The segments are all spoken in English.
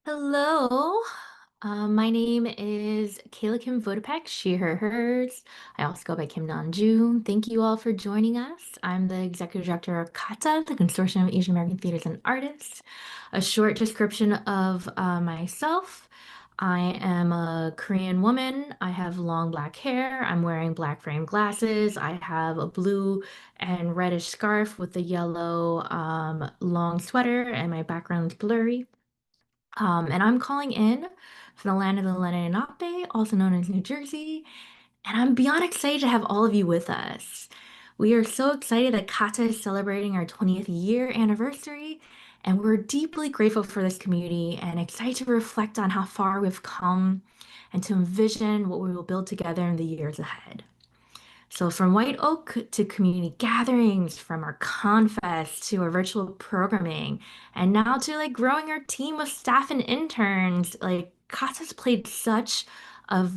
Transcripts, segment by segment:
Hello. My name is Kayla Kim Vodopek, she, her, hers. I also go by Kim Namjoon. Thank you all for joining us. I'm the Executive Director of CAATA, the Consortium of Asian American Theaters and Artists. A short description of myself. I am a Korean woman. I have long black hair. I'm wearing black frame glasses. I have a blue and reddish scarf with a yellow long sweater, and my background is blurry. And I'm calling in from the land of the Lenape, also known as New Jersey, and I'm beyond excited to have all of you with us. We are so excited that CAATA is celebrating our 20th year anniversary, and we're deeply grateful for this community and excited to reflect on how far we've come and to envision what we will build together in the years ahead. So from White Oak to community gatherings, from our confest to our virtual programming, and now to like growing our team of staff and interns, like CASA's played such a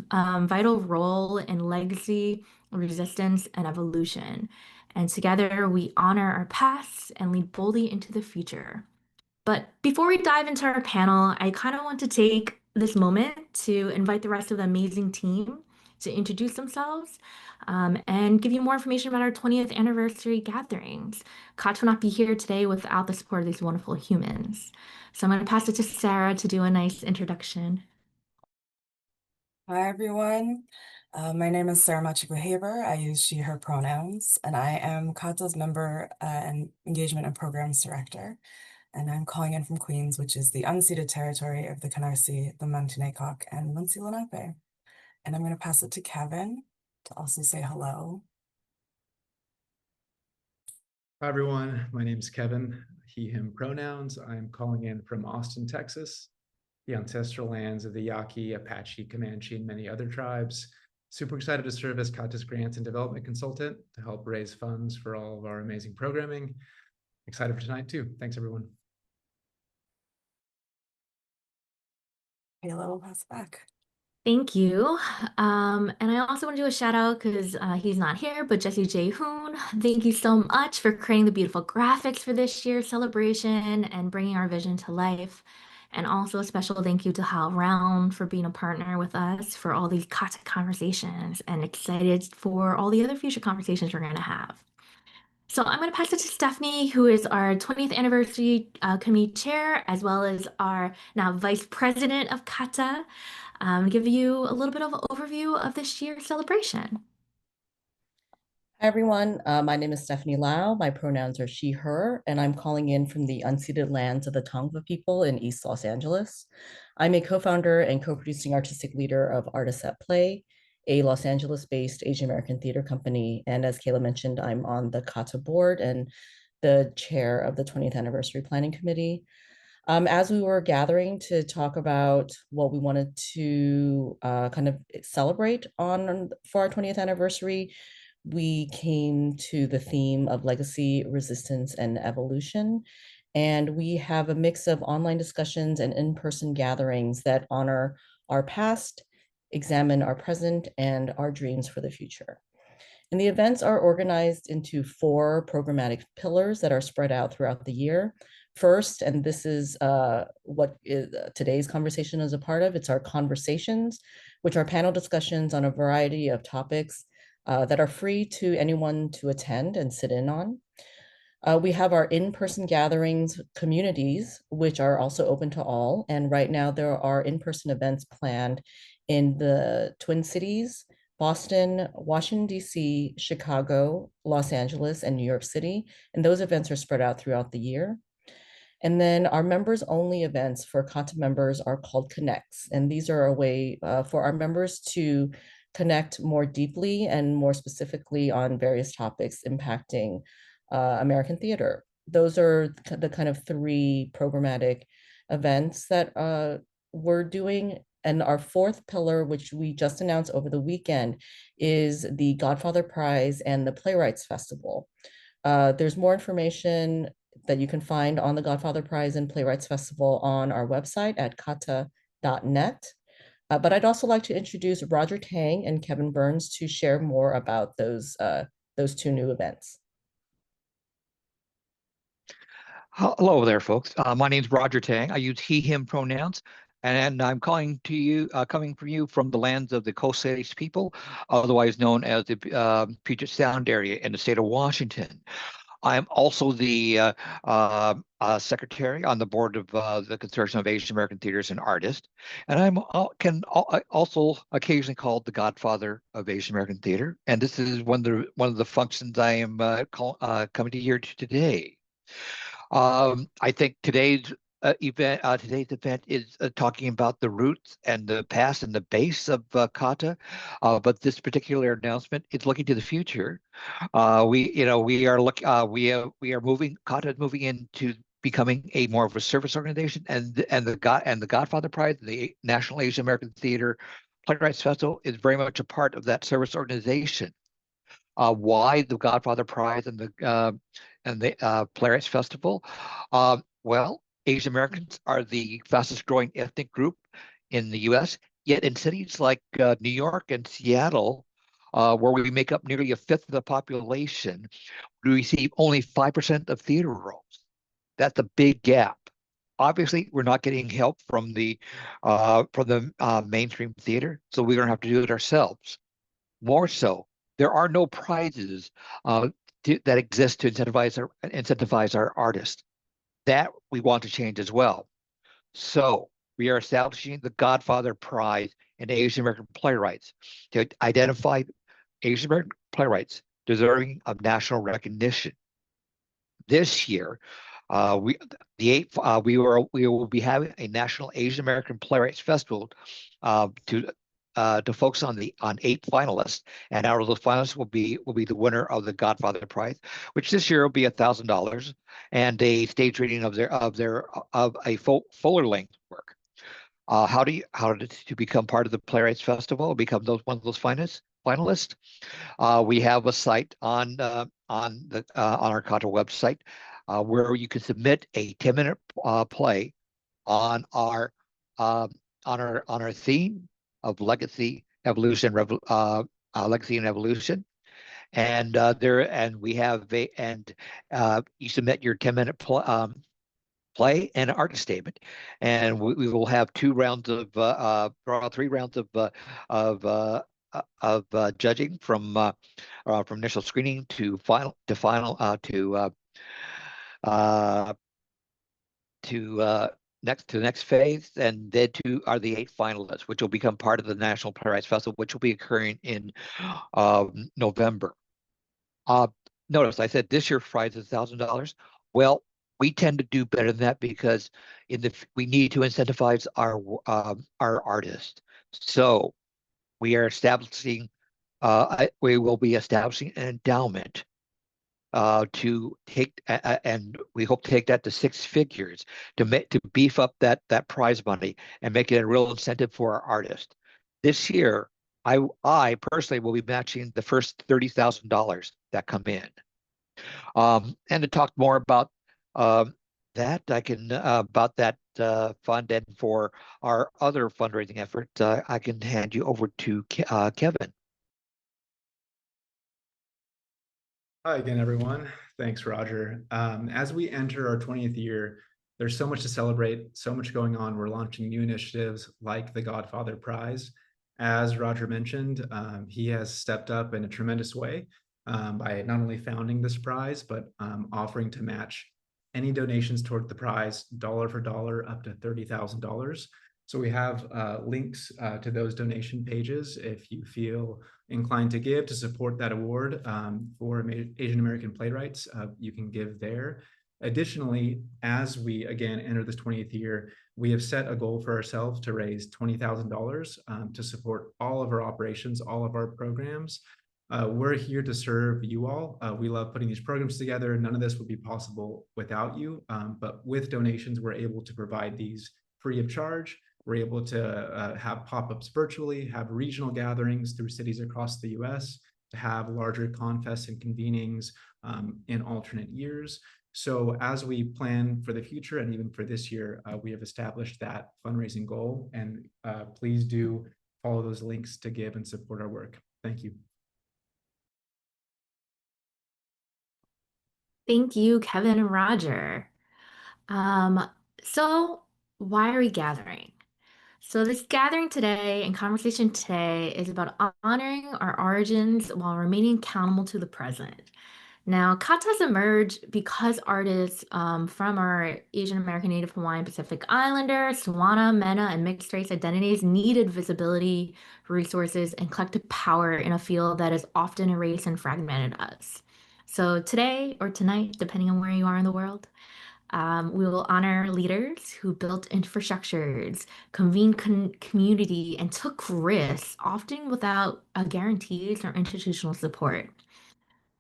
vital role in legacy, resistance, and evolution. And together we honor our past and lead boldly into the future. But before we dive into our panel, I kind of want to take this moment to invite the rest of the amazing team to introduce themselves and give you more information about our 20th anniversary gatherings. Koch will not be here today without the support of these wonderful humans. So I'm going to pass it to Sarah to do a nice introduction. Hi, everyone. My name is Sarah Machico-Haber. I use she, her pronouns, and I am CAATA's member and engagement and programs director. And I'm calling in from Queens, which is the unceded territory of the Canarsie, the Mangtinaycock, and Munsee Lenape. And I'm going to pass it to Kevin to also say hello. Hi, everyone. My name is Kevin, he, him pronouns. I'm calling in from Austin, Texas, the ancestral lands of the Yaqui, Apache, Comanche, and many other tribes. Super excited to serve as CAATA's grants and development consultant to help raise funds for all of our amazing programming. Excited for tonight, too. Thanks, everyone. Kayla will pass it back. Thank you. And I also want to do a shout out because he's not here, but Jesse J. Hoon, thank you so much for creating the beautiful graphics for this year's celebration and bringing our vision to life. And also a special thank you to Hal Round for being a partner with us for all these CAATA conversations and excited for all the other future conversations we're going to have. So I'm going to pass it to Stephanie, who is our 20th anniversary committee chair, as well as our now vice president of CAATA, give you a little bit of an overview of this year's celebration. Hi, everyone. My name is Stephanie Lau. My pronouns are she, her, and I'm calling in from the unceded lands of the Tongva people in East Los Angeles. I'm a co-founder and co-producing artistic leader of Artists at Play, a Los Angeles-based Asian American theater company. And as Kayla mentioned, I'm on the CAATA board and the chair of the 20th anniversary planning committee. As we were gathering to talk about what we wanted to kind of celebrate on for our 20th anniversary, we came to the theme of legacy, resistance, and evolution. And we have a mix of online discussions and in-person gatherings that honor our past, examine our present, and our dreams for the future. And the events are organized into 4 programmatic pillars that are spread out throughout the year. First, and this is what today's conversation is a part of, it's our conversations, which are panel discussions on a variety of topics that are free to anyone to attend and sit in on. We have our in-person gatherings communities, which are also open to all. And right now there are in-person events planned in the Twin Cities, Boston, Washington, D.C., Chicago, Los Angeles, and New York City. And those events are spread out throughout the year. And then our members only events for CAATA members are called Connects. And these are a way for our members to connect more deeply and more specifically on various topics impacting American theater. Those are the kind of 3 programmatic events that we're doing. And our 4th pillar, which we just announced over the weekend, is the Godfather Prize and the Playwrights Festival. There's more information that you can find on the Godfather Prize and Playwrights Festival on our website at caata.net. But I'd also like to introduce Roger Tang and Kevin Burns to share more about those 2 new events. Hello there, folks. My name's Roger Tang. I use he, him pronouns, and I'm calling to you, coming from you from the lands of the Coast Salish people, otherwise known as the Puget Sound area in the state of Washington. I'm also the secretary on the board of the Consortium of Asian American Theaters and Artists, and also occasionally called the Godfather of Asian American Theater. And this is one of the functions I am coming to here today. I think today's event is talking about the roots and the past and the base of CAATA, but this particular announcement is looking to the future. We are we are moving. CAATA is moving into becoming a more of a service organization, and the Godfather Prize, the National Asian American Theater Playwrights Festival, is very much a part of that service organization. Why the Godfather Prize and the Playwrights Festival? Well, Asian Americans are the fastest growing ethnic group in the U.S. Yet in cities like New York and Seattle, where we make up nearly a fifth of the population, we receive only 5% of theater roles. That's a big gap. Obviously, we're not getting help from the mainstream theater, so we're going to have to do it ourselves. More so, there are no prizes that exist to incentivize our artists. That we want to change as well. So we are establishing the Godfather Prize in Asian American playwrights to identify Asian American playwrights deserving of national recognition. This year, we will be having a National Asian American Playwrights Festival to focus on 8 finalists, and out of those finalists will be the winner of the Godfather Prize, which this year will be $1,000, and a stage reading of a fuller length work. How to become part of the Playwrights Festival, become one of those finalists? We have a site on our CAATA website where you can submit a 10-minute play on our theme of legacy, evolution, legacy and evolution, and you submit your 10-minute play and an artist statement, and we will have 3 rounds of judging from initial screening to final to the next phase, and then 2 are the 8 finalists, which will become part of the National Playwrights Festival, which will be occurring in November. Notice I said this year's prize is $1,000. Well, we tend to do better than that because we need to incentivize our artists. So we will be establishing an endowment to take, and we hope to take that to 6 figures to beef up that prize money and make it a real incentive for our artists. This year, I personally will be matching the first $30,000 that come in. And to talk more about that, about that fund, and for our other fundraising effort, I can hand you over to Kevin. Hi again, everyone. Thanks, Roger. As we enter our 20th year, there's so much to celebrate, so much going on. We're launching new initiatives like the Godfather Prize. As Roger mentioned, he has stepped up in a tremendous way by not only founding this prize, but offering to match any donations toward the prize, dollar for dollar, up to $30,000. So we have links to those donation pages if you feel inclined to give to support that award for Asian American playwrights. You can give there. Additionally, as we again enter this 20th year, we have set a goal for ourselves to raise $20,000 to support all of our operations, all of our programs. We're here to serve you all. We love putting these programs together. None of this would be possible without you, but with donations, we're able to provide these free of charge. We're able to have pop-ups virtually, have regional gatherings through cities across the US, to have larger confests and convenings in alternate years. So as we plan for the future and even for this year, we have established that fundraising goal, and please do follow those links to give and support our work. Thank you. Thank you, Kevin and Roger. Um, so why are we gathering? So this gathering today and conversation today is about honoring our origins while remaining accountable to the present. Now, katas emerged because artists from our Asian American, Native Hawaiian, Pacific Islander, SWANA, MENA, and mixed race identities needed visibility, resources, and collective power in a field that is often erased and fragmented us. So today or tonight, depending on where you are in the world, we will honor leaders who built infrastructures, convened community, and took risks, often without guarantees or institutional support.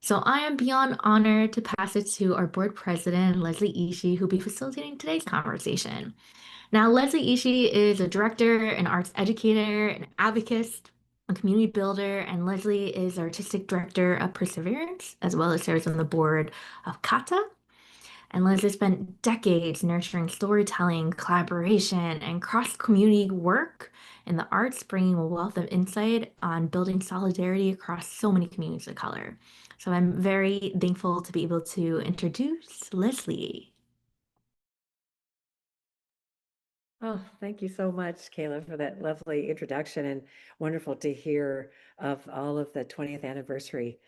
So I am beyond honored to pass it to our board president, Leslie Ishii, who'll be facilitating today's conversation. Now, Leslie Ishii is a director, an arts educator, an advocate, a community builder, and Leslie is artistic director of Perseverance, as well as serves on the board of CAATA. And Leslie spent decades nurturing storytelling, collaboration, and cross-community work in the arts, bringing a wealth of insight on building solidarity across so many communities of color. So I'm very thankful to be able to introduce Leslie. Oh, thank you so much, Kayla, for that lovely introduction, and wonderful to hear of all of the 20th anniversary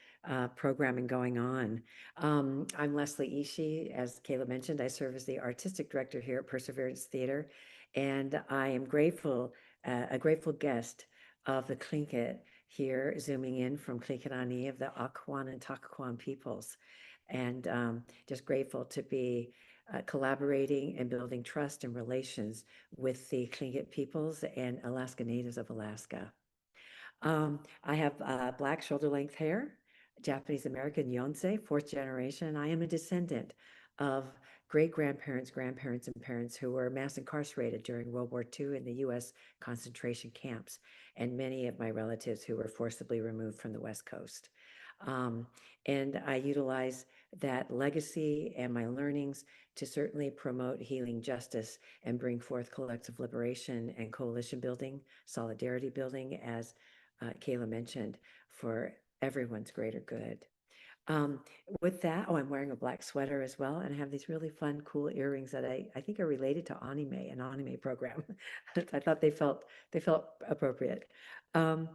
programming going on. I'm Leslie Ishii. As Kayla mentioned, I serve as the artistic director here at Perseverance Theater, and I am grateful, a grateful guest of the Tlingit here, zooming in from Tlinkitani of the Akwan and Takakwam peoples, and just grateful to be collaborating and building trust and relations with the Tlingit peoples and Alaska Natives of Alaska. I have black shoulder-length hair, Japanese American Yonsei, fourth generation. I am a descendant of great-grandparents, grandparents, and parents who were mass incarcerated during World War II in the U.S. concentration camps, and many of my relatives who were forcibly removed from the West Coast. And I utilize that legacy and my learnings to certainly promote healing justice and bring forth collective liberation and coalition building, solidarity building, as Kayla mentioned, for everyone's greater good. Um, with that, oh, I'm wearing a black sweater as well, and I have these really fun, cool earrings that I think are related to anime, an anime program. I thought they felt appropriate. Um,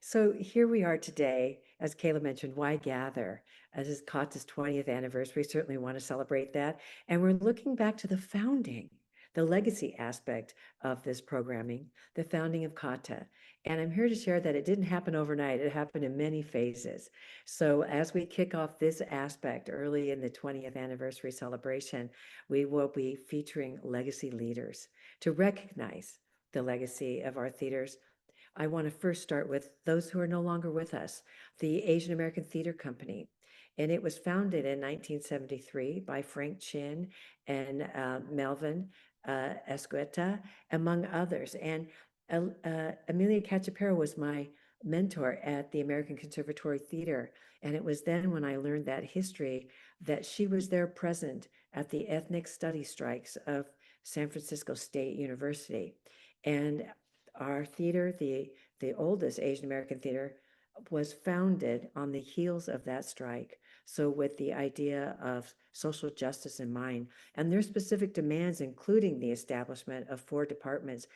so here we are today, as Kayla mentioned, why gather? As is CAATA's 20th anniversary, certainly want to celebrate that. And we're looking back to the founding, the legacy aspect of this programming, the founding of CAATA. And I'm here to share that it didn't happen overnight. It happened in many phases. So as we kick off this aspect early in the 20th anniversary celebration, we will be featuring legacy leaders to recognize the legacy of our theaters. I want to first start with those who are no longer with us, the Asian American Theater Company. And it was founded in 1973 by Frank Chin and Melvin Escueta, among others. And Amelia Cachapero was my mentor at the American Conservatory Theater. And it was then when I learned that history that she was there present at the ethnic study strikes of San Francisco State University. And our theater, the oldest Asian American theater, was founded on the heels of that strike. So with the idea of social justice in mind, and their specific demands, including the establishment of 4 departments,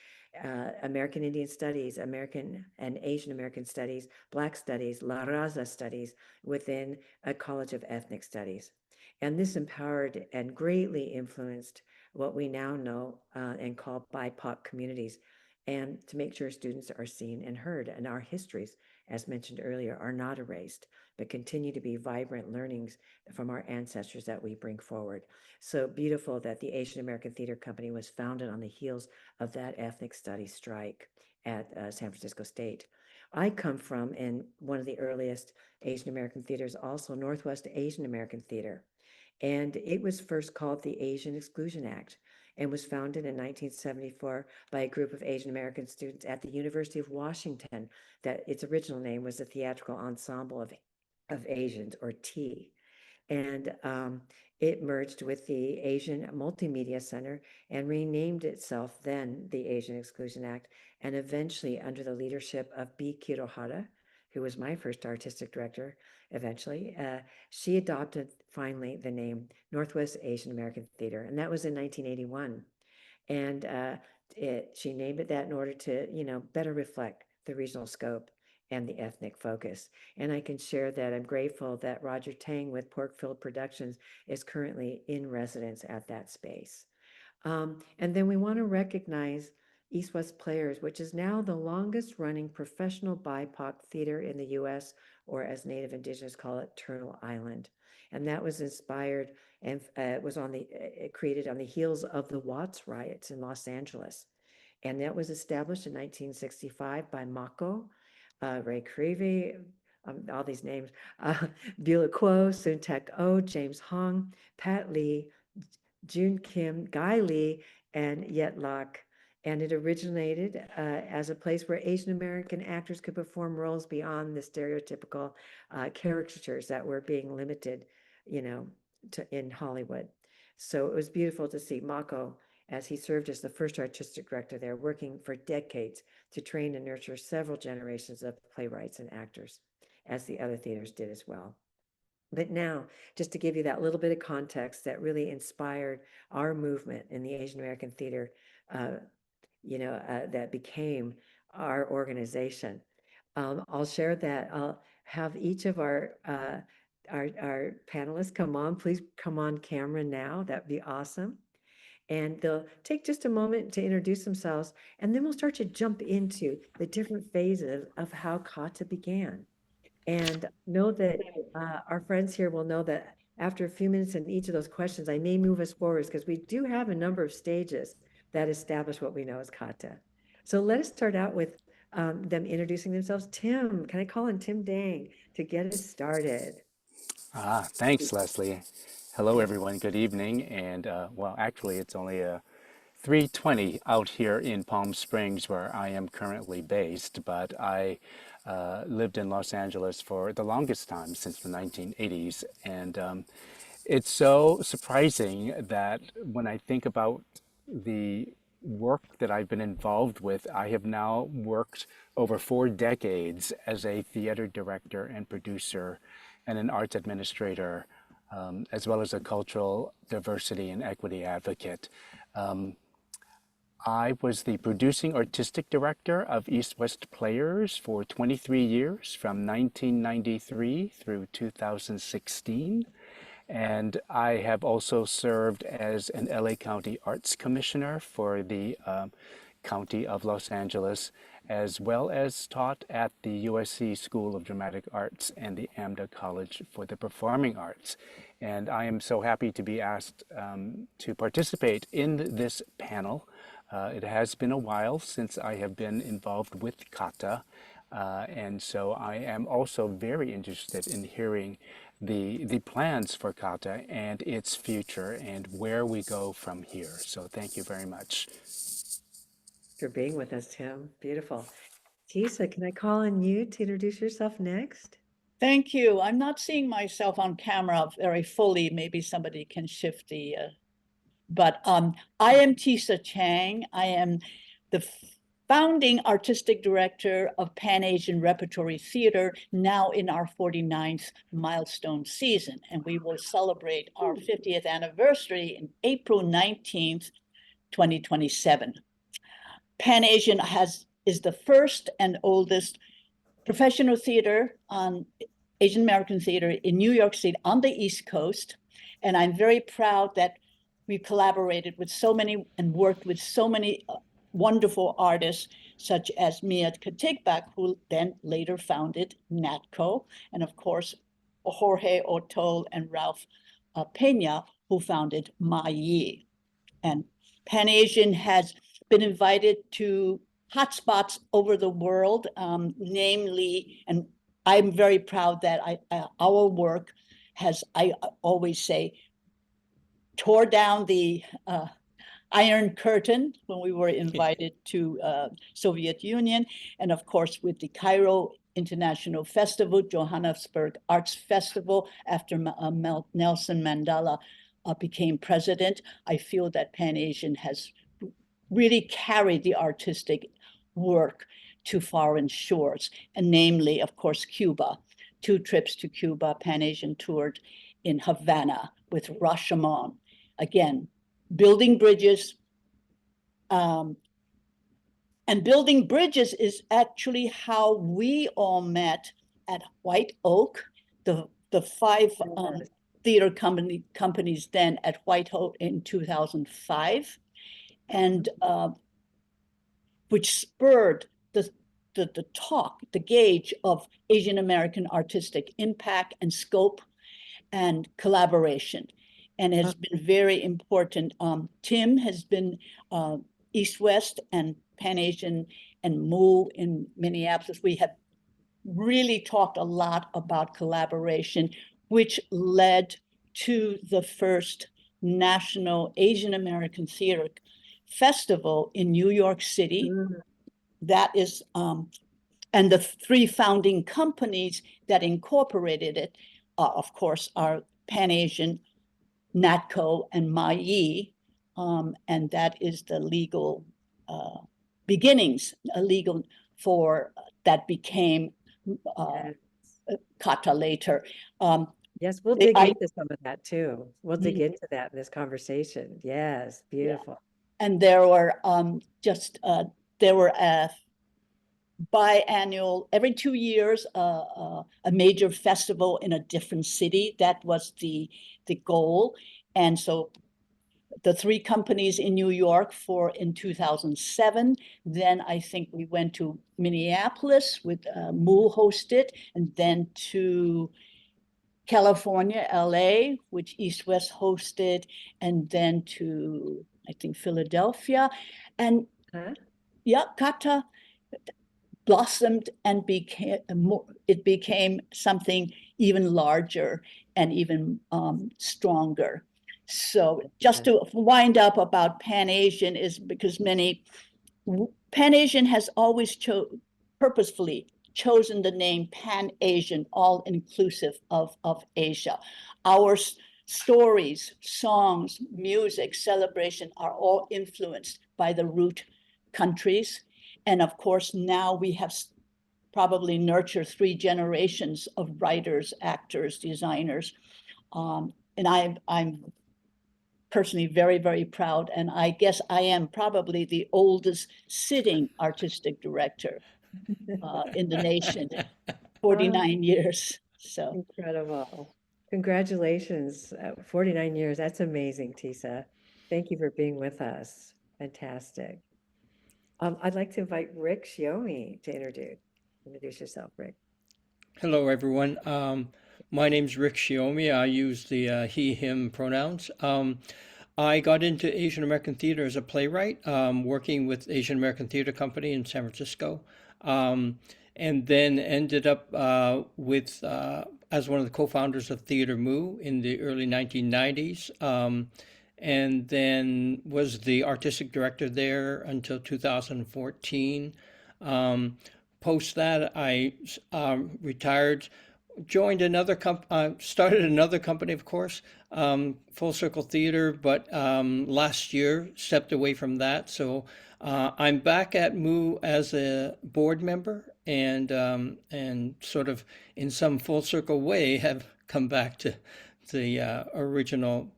American Indian Studies, American and Asian American Studies, Black Studies, La Raza Studies, within a College of Ethnic Studies. And this empowered and greatly influenced what we now know and call BIPOC communities, and to make sure students are seen and heard, and our histories, as mentioned earlier, are not erased, but continue to be vibrant learnings from our ancestors that we bring forward. So beautiful that the Asian American Theater Company was founded on the heels of that ethnic studies strike at San Francisco State. I come from, in one of the earliest Asian American theaters, also Northwest Asian American Theater. And it was first called the Asian Exclusion Act, and was founded in 1974 by a group of Asian American students at the University of Washington. That its original name was the Theatrical Ensemble of Asians, or T. And it merged with the Asian Multimedia Center and renamed itself then the Asian Exclusion Act, and eventually under the leadership of B. Kirohara, who was my first artistic director eventually, she adopted finally the name Northwest Asian American Theater, and that was in 1981. And she named it that in order to, better reflect the regional scope and the ethnic focus. And I can share that I'm grateful that Roger Tang with Porkfield Productions is currently in residence at that space. And then we want to recognize East West Players, which is now the longest running professional BIPOC theater in the US, or as Native Indigenous call it, Turtle Island. And that was inspired and was created on the heels of the Watts riots in Los Angeles. And that was established in 1965 by Mako, Ray Creevy, all these names, Beulah Kuo, Soon-Tak Oh, James Hong, Pat Lee, June Kim, Guy Lee, and Yet Lok. And it originated as a place where Asian American actors could perform roles beyond the stereotypical caricatures that were being limited, in Hollywood. So it was beautiful to see Mako, as he served as the first artistic director there, working for decades to train and nurture several generations of playwrights and actors, as the other theaters did as well. But now, just to give you that little bit of context that really inspired our movement in the Asian American theater, that became our organization. I'll share that. I'll have each of our panelists come on. Please come on camera now. That'd be awesome. And they'll take just a moment to introduce themselves, and then we'll start to jump into the different phases of how CAATA began. And know that our friends here will know that after a few minutes in each of those questions, I may move us forwards because we do have a number of stages that establish what we know as CAATA. So let us start out with them introducing themselves. Tim, can I call on Tim Dang to get us started? Thanks, Leslie. Hello, everyone. Good evening. And well, actually, it's only 3:20 out here in Palm Springs, where I am currently based, but I lived in Los Angeles for the longest time, since the 1980s. And it's so surprising that when I think about the work that I've been involved with, I have now worked over 4 decades as a theater director and producer and an arts administrator, as well as a cultural diversity and equity advocate. I was the producing artistic director of East West Players for 23 years, from 1993 through 2016. And I have also served as an LA County Arts Commissioner for the County of Los Angeles, as well as taught at the USC School of Dramatic Arts and the AMDA College for the Performing Arts. And I am so happy to be asked to participate in this panel. It has been a while since I have been involved with CAATA, and so I am also very interested in hearing the plans for CAATA and its future and where we go from here. So thank you very much. For being with us, Tim. Beautiful. Tisa, can I call on you to introduce yourself next? Thank you. I'm not seeing myself on camera very fully. Maybe somebody can shift the, but I am Tisa Chang. I am the founding artistic director of Pan Asian Repertory Theater, now in our 49th milestone season. And we will celebrate our 50th anniversary in April 19th, 2027. Pan Asian is the first and oldest professional theater on Asian American theater in New York City on the East Coast. And I'm very proud that we collaborated with so many and worked with so many wonderful artists, such as Mia Katigbak, who then later founded NATCO, and of course, Jorge Otol and Ralph Pena, who founded Mayi. And Pan Asian has been invited to hotspots over the world, namely, and I'm very proud that our work has, I always say, tore down the Iron Curtain when we were invited to Soviet Union, and of course with the Cairo International Festival, Johannesburg Arts Festival, after Nelson Mandela became president. I feel that Pan Asian has really carried the artistic work to foreign shores, and namely, of course, Cuba. 2 trips to Cuba, Pan-Asian toured in Havana with Rashomon. Again, building bridges. And building bridges is actually how we all met at White Oak, the 5 theater companies then at White Oak in 2005, and which spurred the talk, the gauge of Asian American artistic impact and scope and collaboration. And has been very important. Tim has been East West and Pan Asian and MOO in Minneapolis. We have really talked a lot about collaboration, which led to the first National Asian American Theater Festival in New York City. That is, and the 3 founding companies that incorporated it, of course, are Pan Asian, NATCO, and MAI, and that is the legal beginnings, legal for that became CAATA later. Yes, we'll dig into some of that too. We'll dig into that in this conversation. Yes, beautiful. Yeah. And there were there were biannual, every 2 years, a major festival in a different city. That was the goal. And so the 3 companies in New York in 2007. Then I think we went to Minneapolis with MOO hosted, and then to California, LA, which East West hosted, and then to, I think, Philadelphia. And CAATA blossomed and became something even larger and even stronger. So just to wind up about Pan-Asian is because Pan-Asian has always purposefully chosen the name Pan-Asian, all inclusive of Asia. Our stories, songs, music, celebration are all influenced by the root countries. And of course, now we have probably nurtured 3 generations of writers, actors, designers. And I'm personally very, very proud. And I guess I am probably the oldest sitting artistic director in the nation, 49 years. So incredible. Congratulations. 49 years. That's amazing, Tisa. Thank you for being with us. Fantastic. I'd like to invite Rick Shiomi to introduce yourself, Rick. Hello, everyone. My name's Rick Shiomi. I use the he, him pronouns. I got into Asian American theater as a playwright, working with Asian American Theater Company in San Francisco, and then ended up as one of the co-founders of Theater MOO in the early 1990s, and then was the artistic director there until 2014. Post that, I retired, joined another started another company, of course, Full Circle Theater, but last year stepped away from that. So I'm back at MOO as a board member, and sort of in some full circle way have come back to the original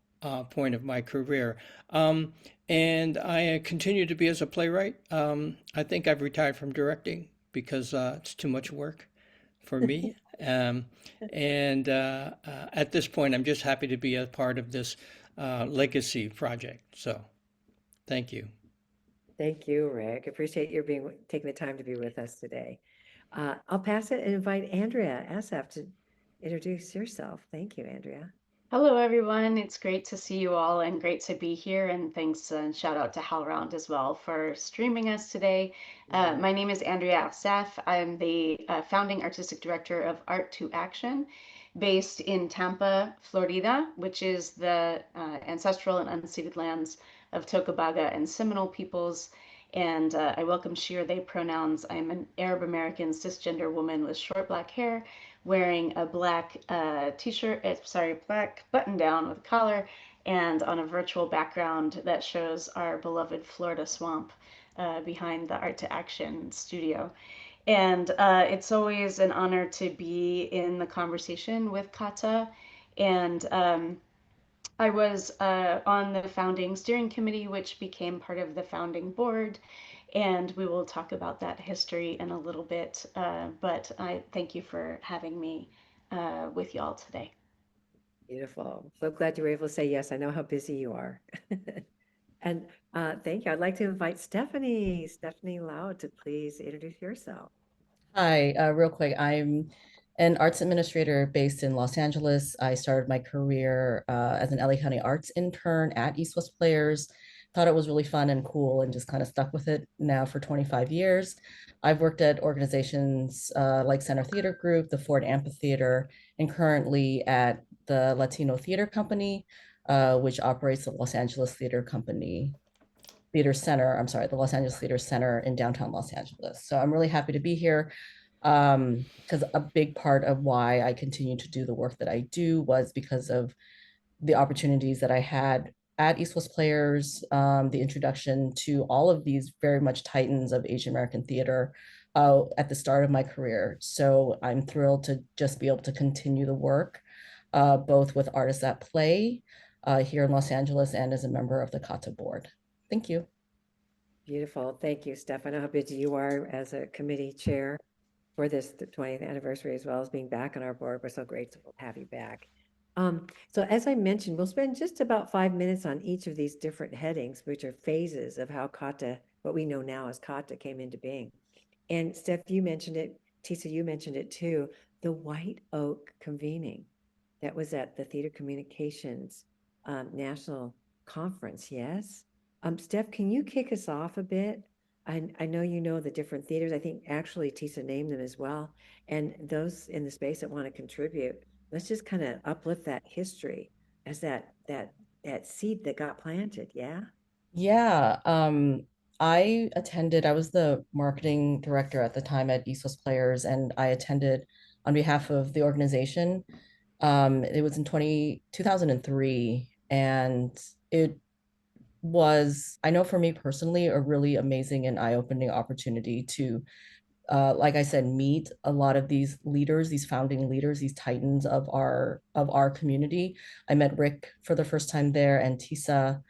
point of my career. And I continue to be as a playwright. I think I've retired from directing because it's too much work for me. And at this point, I'm just happy to be a part of this legacy project. So thank you. Thank you, Rick. Appreciate your taking the time to be with us today. I'll pass it and invite Andrea Asaf to introduce yourself. Thank you, Andrea. Hello, everyone. It's great to see you all and great to be here. And thanks and shout out to HowlRound as well for streaming us today. My name is Andrea Afsaf. I'm the founding artistic director of Art to Action, based in Tampa, Florida, which is the ancestral and unceded lands of Tocobaga and Seminole peoples. And I welcome she, her, they pronouns. I'm an Arab American cisgender woman with short black hair, wearing a black black button down with a collar, and on a virtual background that shows our beloved Florida swamp behind the Art to Action studio. And it's always an honor to be in the conversation with CAATA. And I was on the founding steering committee, which became part of the founding board. And we will talk about that history in a little bit. But I thank you for having me with y'all today. Beautiful. So glad you were able to say yes. I know how busy you are. And thank you. I'd like to invite Stephanie Lau to please introduce yourself. Hi, real quick. I'm an arts administrator based in Los Angeles. I started my career as an LA County arts intern at East West Players. Thought it was really fun and cool and just kind of stuck with it now for 25 years. I've worked at organizations like Center Theater Group, the Ford Amphitheater, and currently at the Latino Theater Company, which operates the Los Angeles Theater Company. Theater Center, I'm sorry, the Los Angeles Theater Center in downtown Los Angeles. So I'm really happy to be here because a big part of why I continue to do the work that I do was because of the opportunities that I had at East West Players, the introduction to all of these very much titans of Asian American theater at the start of my career. So I'm thrilled to just be able to continue the work, both with Artists at Play here in Los Angeles and as a member of the CAATA board. Thank you. Beautiful. Thank you, Steph. I know how busy you are as a committee chair for this 20th anniversary, as well as being back on our board. We're so grateful to have you back. So as I mentioned, we'll spend just about 5 minutes on each of these different headings, which are phases of how CAATA, what we know now as CAATA, came into being. And Steph, you mentioned it, Tisa, you mentioned it too, the White Oak convening. That was at the Theater Communications National Conference, yes? Steph, can you kick us off a bit? I know you know the different theaters. I think actually Tisa named them as well. And those in the space that want to contribute, let's just kind of uplift that history as that seed that got planted, yeah? Yeah, I was the marketing director at the time at East West Players, and I attended on behalf of the organization. It was in 2003, and it was, I know for me personally, a really amazing and eye-opening opportunity to, like I said, meet a lot of these leaders, these founding leaders, these titans of our community. I met Rick for the first time there and Tisa.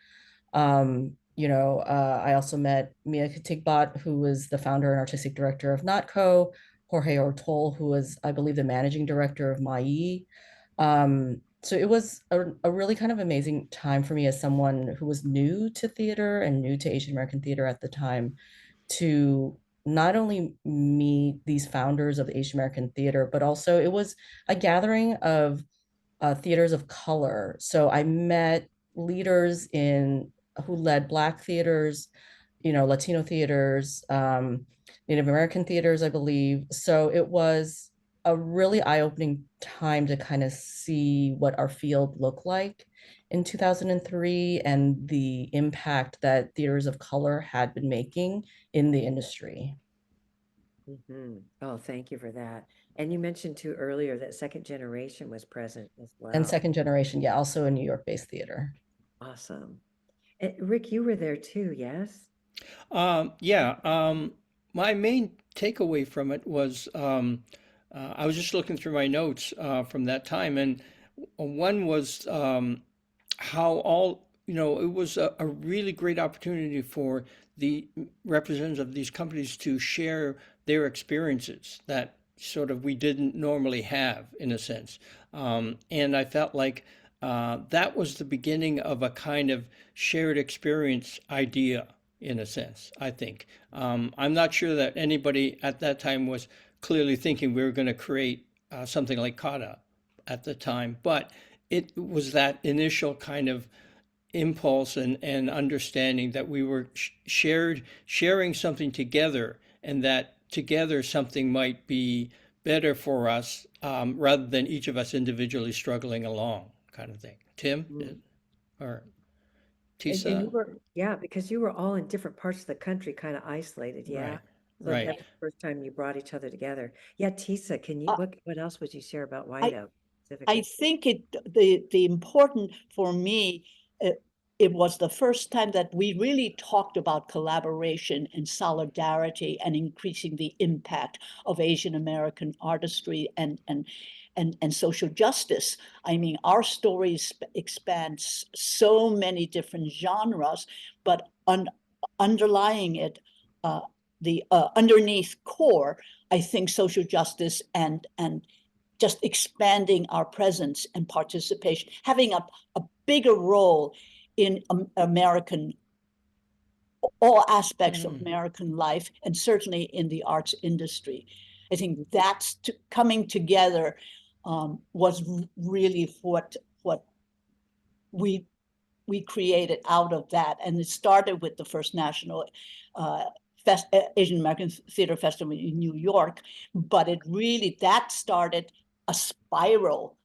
I also met Mia Katigbot, who was the founder and artistic director of NotCo, Jorge Ortol, who was, I believe, the managing director of Mai. So it was a really kind of amazing time for me as someone who was new to theater and new to Asian American theater at the time to not only meet these founders of Asian American theater, but also it was a gathering of theaters of color. So I met leaders who led Black theaters, Latino theaters, Native American theaters, I believe. So it was a really eye-opening time to kind of see what our field looked like in 2003 and the impact that theaters of color had been making in the industry. Oh, thank you for that. And you mentioned too earlier that second generation was present as well. And second generation, yeah, also a New York-based theater. Awesome. And Rick, you were there too, yes? My main takeaway from it was I was just looking through my notes from that time, and one was how it was a really great opportunity for the representatives of these companies to share their experiences that sort of we didn't normally have, in a sense. And I felt like that was the beginning of a kind of shared experience idea, in a sense, I think. I'm not sure that anybody at that time was clearly thinking we were going to create something like CAATA at the time, but it was that initial kind of impulse and understanding that we were sharing something together, and that together something might be better for us rather than each of us individually struggling along, kind of thing. Tim or Tisa? And you were, yeah, because you were all in different parts of the country, kind of isolated, yeah? Right, So right. that's the first time you brought each other together. Yeah, Tisa, can you, what else would you share about White Oak I specifically? think the important for me it was the first time that we really talked about collaboration and solidarity and increasing the impact of Asian American artistry and social justice. I mean, our stories expand so many different genres, but underlying it, the underneath core, I think social justice and just expanding our presence and participation, having a bigger role in American, all aspects of American life, and certainly in the arts industry. I think that's coming together was really what we created out of that. And it started with the first national Asian American Theater Festival in New York, but it really, that started a spiral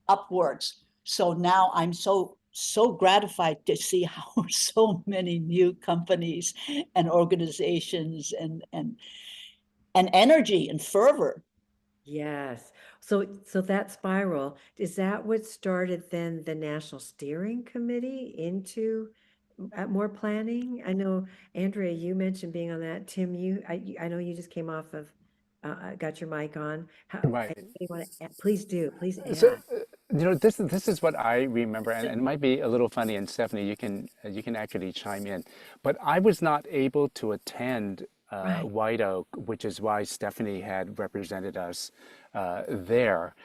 upwards. So now I'm so gratified to see how so many new companies and organizations and energy and fervor. Yes. So that spiral, is that what started then the National Steering Committee into more planning? I know, Andrea, you mentioned being on that. Tim, I know you just came off of, got your mic on. Right. Please do, please So, add. this is what I remember, and it might be a little funny. And Stephanie, you can actually chime in. But I was not able to attend Right. White Oak, which is why Stephanie had represented us there.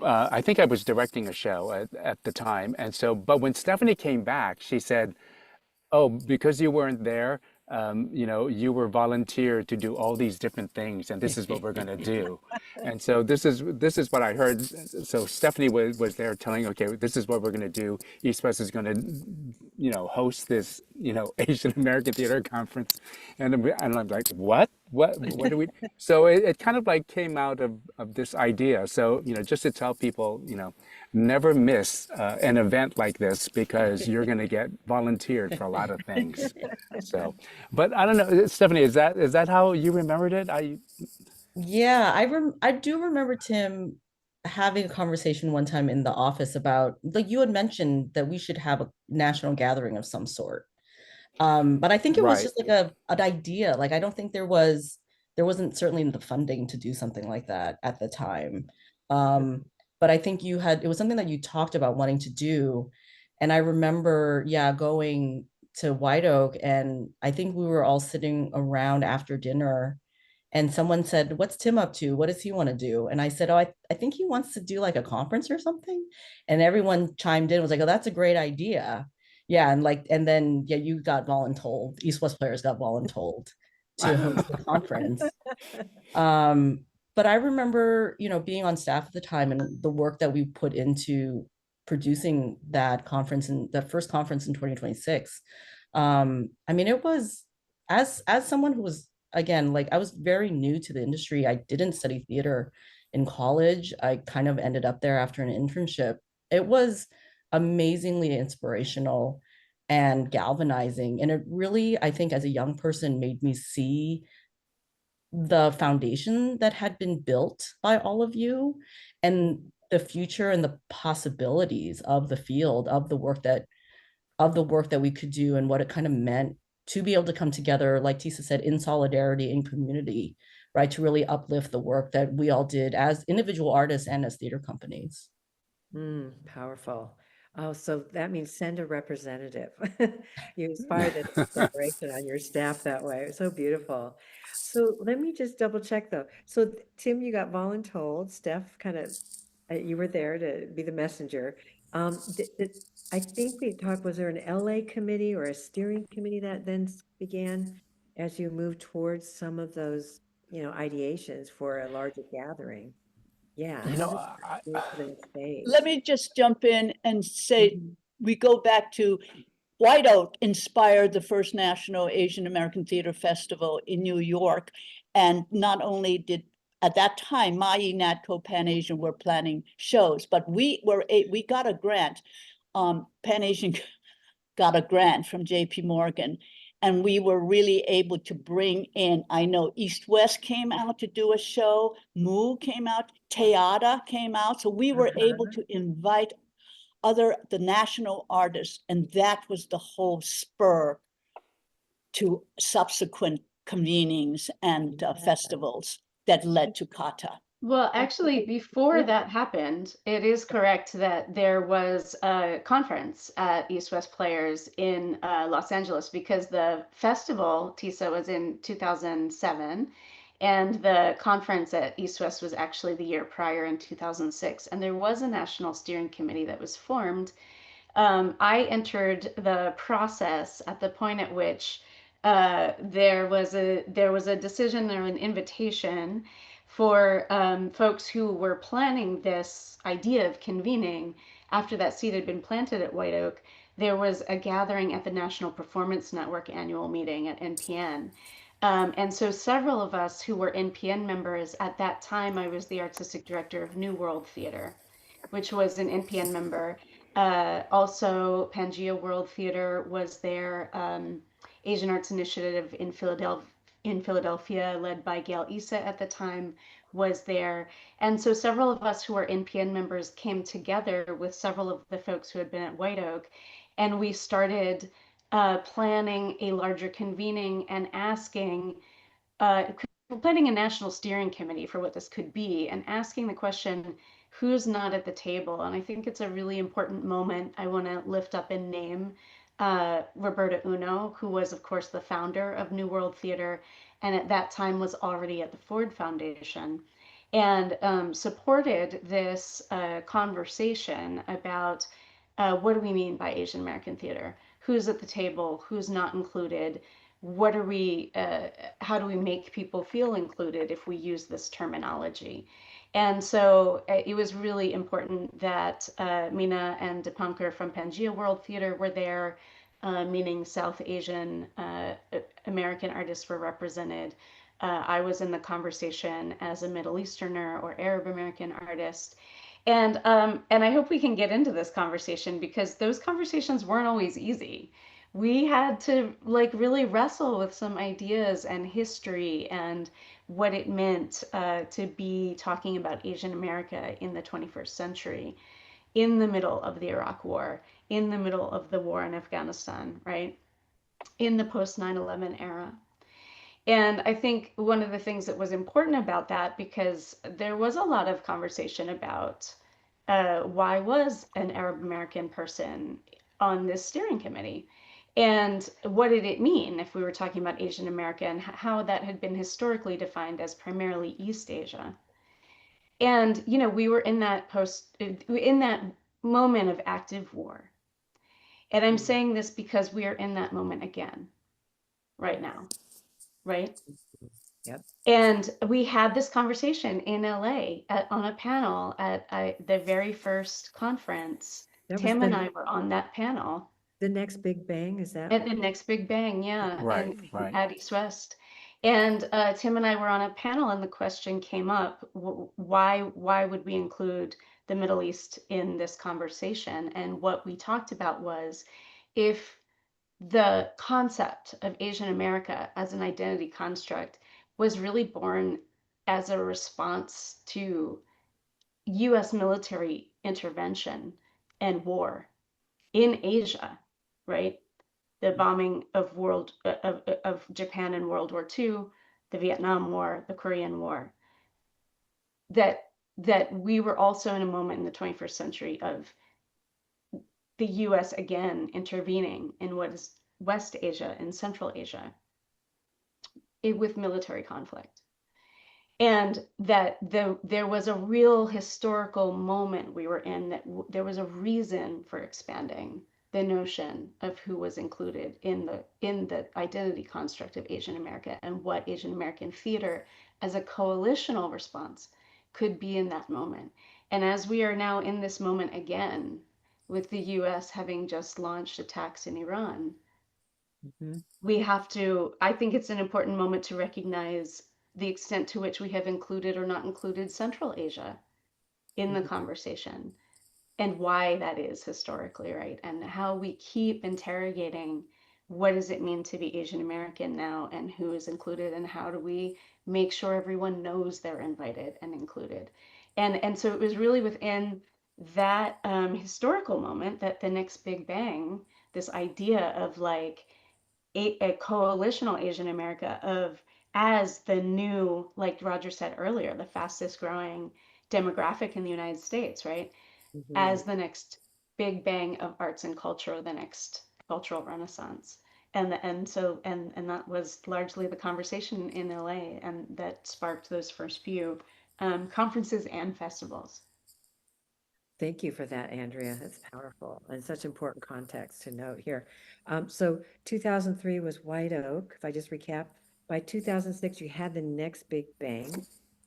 I think I was directing a show at the time, and so. But when Stephanie came back, she said, "Oh, because you weren't there, you were volunteered to do all these different things, and this is what we're going to do." And so this is what I heard. So Stephanie was there telling, "Okay, this is what we're going to do. East West is going to, host this, Asian American Theater Conference," and I'm like, "What? What do we?" So it kind of like came out of this idea. So just to tell people, never miss an event like this because you're going to get volunteered for a lot of things. So, but I don't know, Stephanie, is that how you remembered it? Yeah, I do remember Tim having a conversation one time in the office about, like, you had mentioned that we should have a national gathering of some sort. But I think it was Right. just like an idea. Like, I don't think there wasn't certainly the funding to do something like that at the time. But I think it was something that you talked about wanting to do. And I remember, yeah, going to White Oak, and I think we were all sitting around after dinner, and someone said, "What's Tim up to? What does he want to do?" And I said, "Oh, I think he wants to do like a conference or something." And everyone chimed in, was like, "Oh, that's a great idea." Yeah, and then yeah, you got voluntold. East West Players got voluntold to host the conference. But I remember, being on staff at the time and the work that we put into producing that conference, and the first conference in 2026. I mean, it was, as someone who was, again, like, I was very new to the industry. I didn't study theater in college. I kind of ended up there after an internship. It was amazingly inspirational and galvanizing. And it really, I think, as a young person, made me see the foundation that had been built by all of you, and the future and the possibilities of the field, of the work that we could do, and what it kind of meant to be able to come together, like Tisa said, in solidarity, in community, right, to really uplift the work that we all did as individual artists and as theater companies. Powerful. Oh, so that means send a representative. You inspired this collaboration on your staff that way. So beautiful. So let me just double check though. So Tim, you got voluntold. Steph, kind of, you were there to be the messenger. I think we talked, was there an LA committee or a steering committee that then began as you moved towards some of those, ideations for a larger gathering? Yeah. You How know, did that move to the next phase? Let me just jump in and say, we go back to White Oak inspired the first National Asian American Theater Festival in New York. And not only did, at that time, Mayi, Natco, Pan Asian were planning shows, but we got a grant. Pan Asian got a grant from JP Morgan. And we were really able to bring in, I know East West came out to do a show, Moo came out, CAATA came out. So we were able to invite the national artists, and that was the whole spur to subsequent convenings and festivals that led to CAATA. Well, actually, before that happened, it is correct that there was a conference at East West Players in Los Angeles, because the festival, TISA, was in 2007, and the conference at East West was actually the year prior in 2006. And there was a national steering committee that was formed. I entered the process at the point at which there was a decision or an invitation for folks who were planning this idea of convening. After that seed had been planted at White Oak, there was a gathering at the National Performance Network annual meeting at NPN. And so several of us who were NPN members at that time, I was the artistic director of New World Theater, which was an NPN member. Also, Pangea World Theater was there. Asian Arts Initiative in Philadelphia, led by Gail Issa at the time, was there. And so several of us who were NPN members came together with several of the folks who had been at White Oak, and we started planning a larger convening and planning a national steering committee for what this could be, and asking the question, who's not at the table? And I think it's a really important moment. I want to lift up and name Roberta Uno, who was, of course, the founder of New World Theater, and at that time was already at the Ford Foundation, and supported this conversation about what do we mean by Asian American theater? Who's at the table? Who's not included? What are how do we make people feel included if we use this terminology? And so it was really important that MENA and Dipankar from Pangea World Theater were there, meaning South Asian American artists were represented. I was in the conversation as a Middle Easterner or Arab American artist. And I hope we can get into this conversation, because those conversations weren't always easy. We had to really wrestle with some ideas and history and what it meant to be talking about Asian America in the 21st century, in the middle of the Iraq War, in the middle of the war in Afghanistan, right? In the post 9/11 era. And I think one of the things that was important about that, because there was a lot of conversation about why was an Arab American person on this steering committee? And what did it mean if we were talking about Asian America, and how that had been historically defined as primarily East Asia? And, we were in that moment of active war. And I'm saying this because we are in that moment again, right now, right? Yep. And we had this conversation in LA on a panel at the very first conference. Tim and I were on that panel. The Next Big Bang, is that? At the Next Big Bang, yeah. Right, and at East West. And Tim and I were on a panel, and the question came up, why would we include the Middle East in this conversation? And what we talked about was, if the concept of Asian America as an identity construct was really born as a response to US military intervention and war in Asia, right? The bombing of Japan in World War II, the Vietnam War, the Korean War, that we were also in a moment in the 21st century of the US again intervening in what is West Asia and Central Asia with military conflict. And that there was a real historical moment we were in, that there was a reason for expanding the notion of who was included in the identity construct of Asian America, and what Asian American theater as a coalitional response could be in that moment. And as we are now in this moment again, with the US having just launched attacks in Iran, we have to, I think it's an important moment to recognize the extent to which we have included or not included Central Asia in the conversation, and why that is historically, right? And how we keep interrogating, what does it mean to be Asian American now, and who is included, and how do we make sure everyone knows they're invited and included? And so it was really within that historical moment, that the next Big Bang, this idea of like a coalitional Asian America of as the new, like Roger said earlier, the fastest growing demographic in the United States, right? As the next big bang of arts and culture, the next cultural renaissance. And that was largely the conversation in LA, and that sparked those first few conferences and festivals. Thank you for that, Andrea. That's powerful and such important context to note here. So 2003 was White Oak. If I just recap, by 2006, you had the next Big Bang.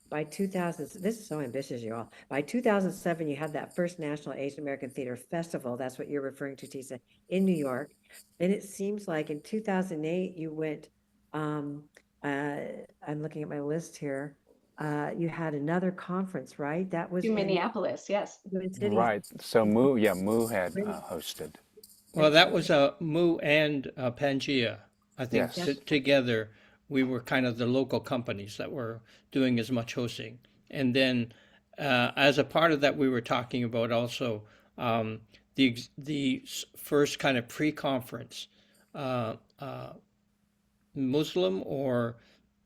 By 2000, this is so ambitious, you all. By 2007, you had that first National Asian American Theater Festival. That's what you're referring to, Tisa, in New York. And it seems like in 2008, you went, I'm looking at my list here. You had another conference, right? That was To in Minneapolis, yes. Twin Cities. Right. So Moo had hosted. Well, that was Moo and Pangea. I think Yes. together we were kind of the local companies that were doing as much hosting. And then as a part of that, we were talking about also the first kind of pre-conference, uh, uh, Muslim or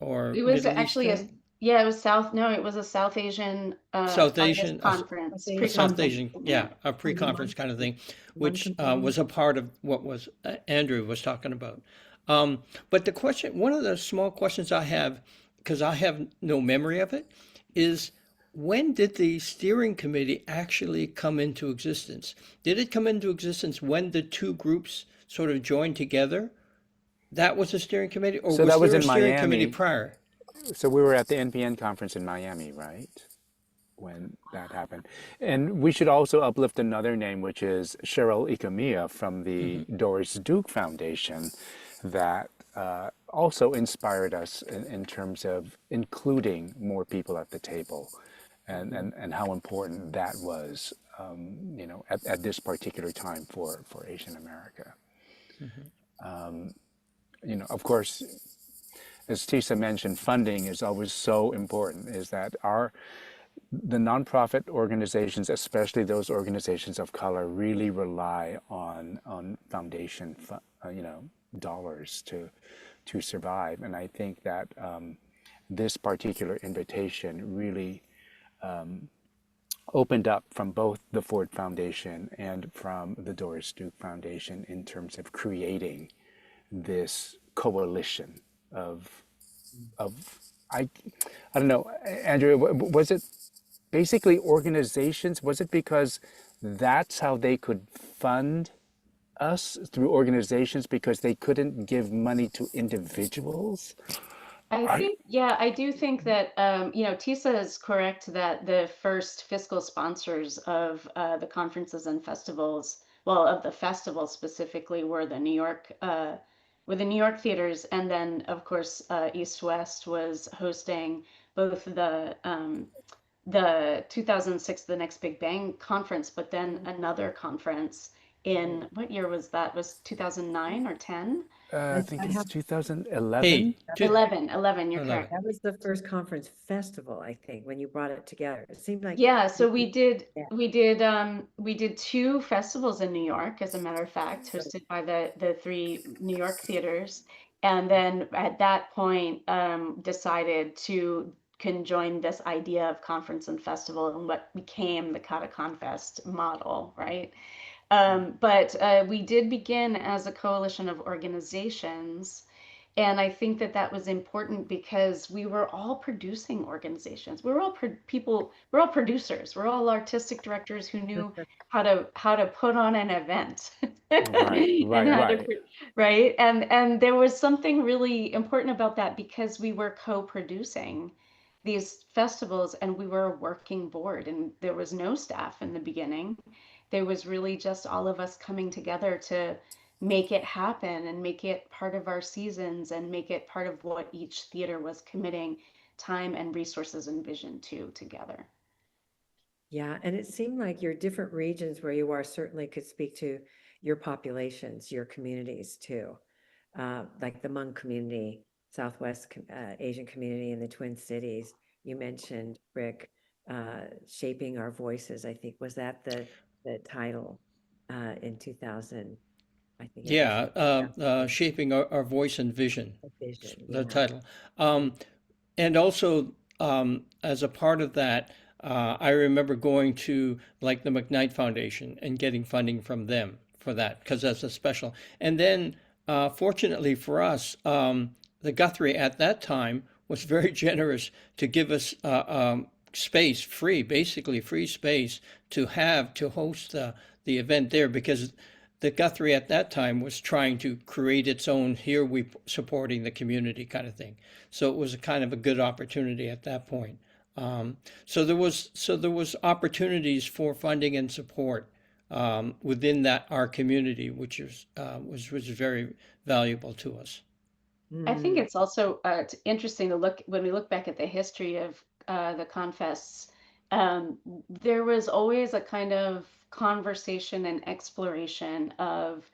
It was Middle actually Eastern, yeah, it was no, it was a South Asian South artist Asian, conference, South pre-conference. Asian, Yeah. yeah, a pre-conference kind of thing, one which component. was a part of what was Andrew was talking about. But the question, one of the small questions I have, because I have no memory of it, is when did the steering committee actually come into existence? Did it come into existence when the two groups sort of joined together? That was the steering committee, or So was that was there a in steering committee Miami. prior? So we were at the NPN conference in Miami, right? When that happened. And we should also uplift another name, which is Cheryl Ikamiya from the Doris Duke Foundation, that also inspired us in terms of including more people at the table, and how important that was, at this particular time for Asian America. Of course, as Tisa mentioned, funding is always so important, is that the nonprofit organizations, especially those organizations of color, really rely on foundation, dollars to survive. And I think that this particular invitation really opened up from both the Ford Foundation and from the Doris Duke Foundation in terms of creating this coalition of I don't know, Andrea, was it basically organizations? Was it because that's how they could fund us, through organizations, because they couldn't give money to individuals? I do think that, Tisa is correct that the first fiscal sponsors of the conferences and festivals, well, of the festival specifically, were the New York theaters, and then of course East West was hosting both the 2006 The Next Big Bang conference, but then another conference in what year was that? Was 2009 or 10? I think I it's have 2011. Hey, 11, you're 11. correct. that was the first conference festival, I think, when you brought it together. It seemed like Yeah, so we did yeah. we did two festivals in New York, as a matter of fact, hosted by the three New York theaters, and then at that point decided to conjoin this idea of conference and festival and what became the CAATA Confest model, right? But we did begin as a coalition of organizations. And I think that that was important because we were all producing organizations. We were all people. We're all producers. We're all artistic directors who knew how to put on an event Right, and right, right. right. And there was something really important about that because we were co-producing these festivals and we were a working board and there was no staff in the beginning. There was really just all of us coming together to make it happen and make it part of our seasons and make it part of what each theater was committing time and resources and vision to together. Yeah, and it seemed like your different regions where you are certainly could speak to your populations, your communities too. Like the Hmong community, Southwest Asian community in the Twin Cities. You mentioned, Rick, Shaping Our Voices, I think. Was that the title in 2000? I think it was. Yeah, shaping our voice and vision, A vision, the yeah. title. And also, as a part of that, I remember going to like the McKnight Foundation and getting funding from them for that because that's a special. And then, fortunately for us, the Guthrie at that time was very generous to give us space, basically free space to host the event there because the Guthrie at that time was trying to create its own here we supporting the community kind of thing. So it was a kind of a good opportunity at that point. So there was opportunities for funding and support within that our community, which was very valuable to us. I think Mm. it's also interesting to look when we look back at the history of the Confests. There was always a kind of conversation and exploration of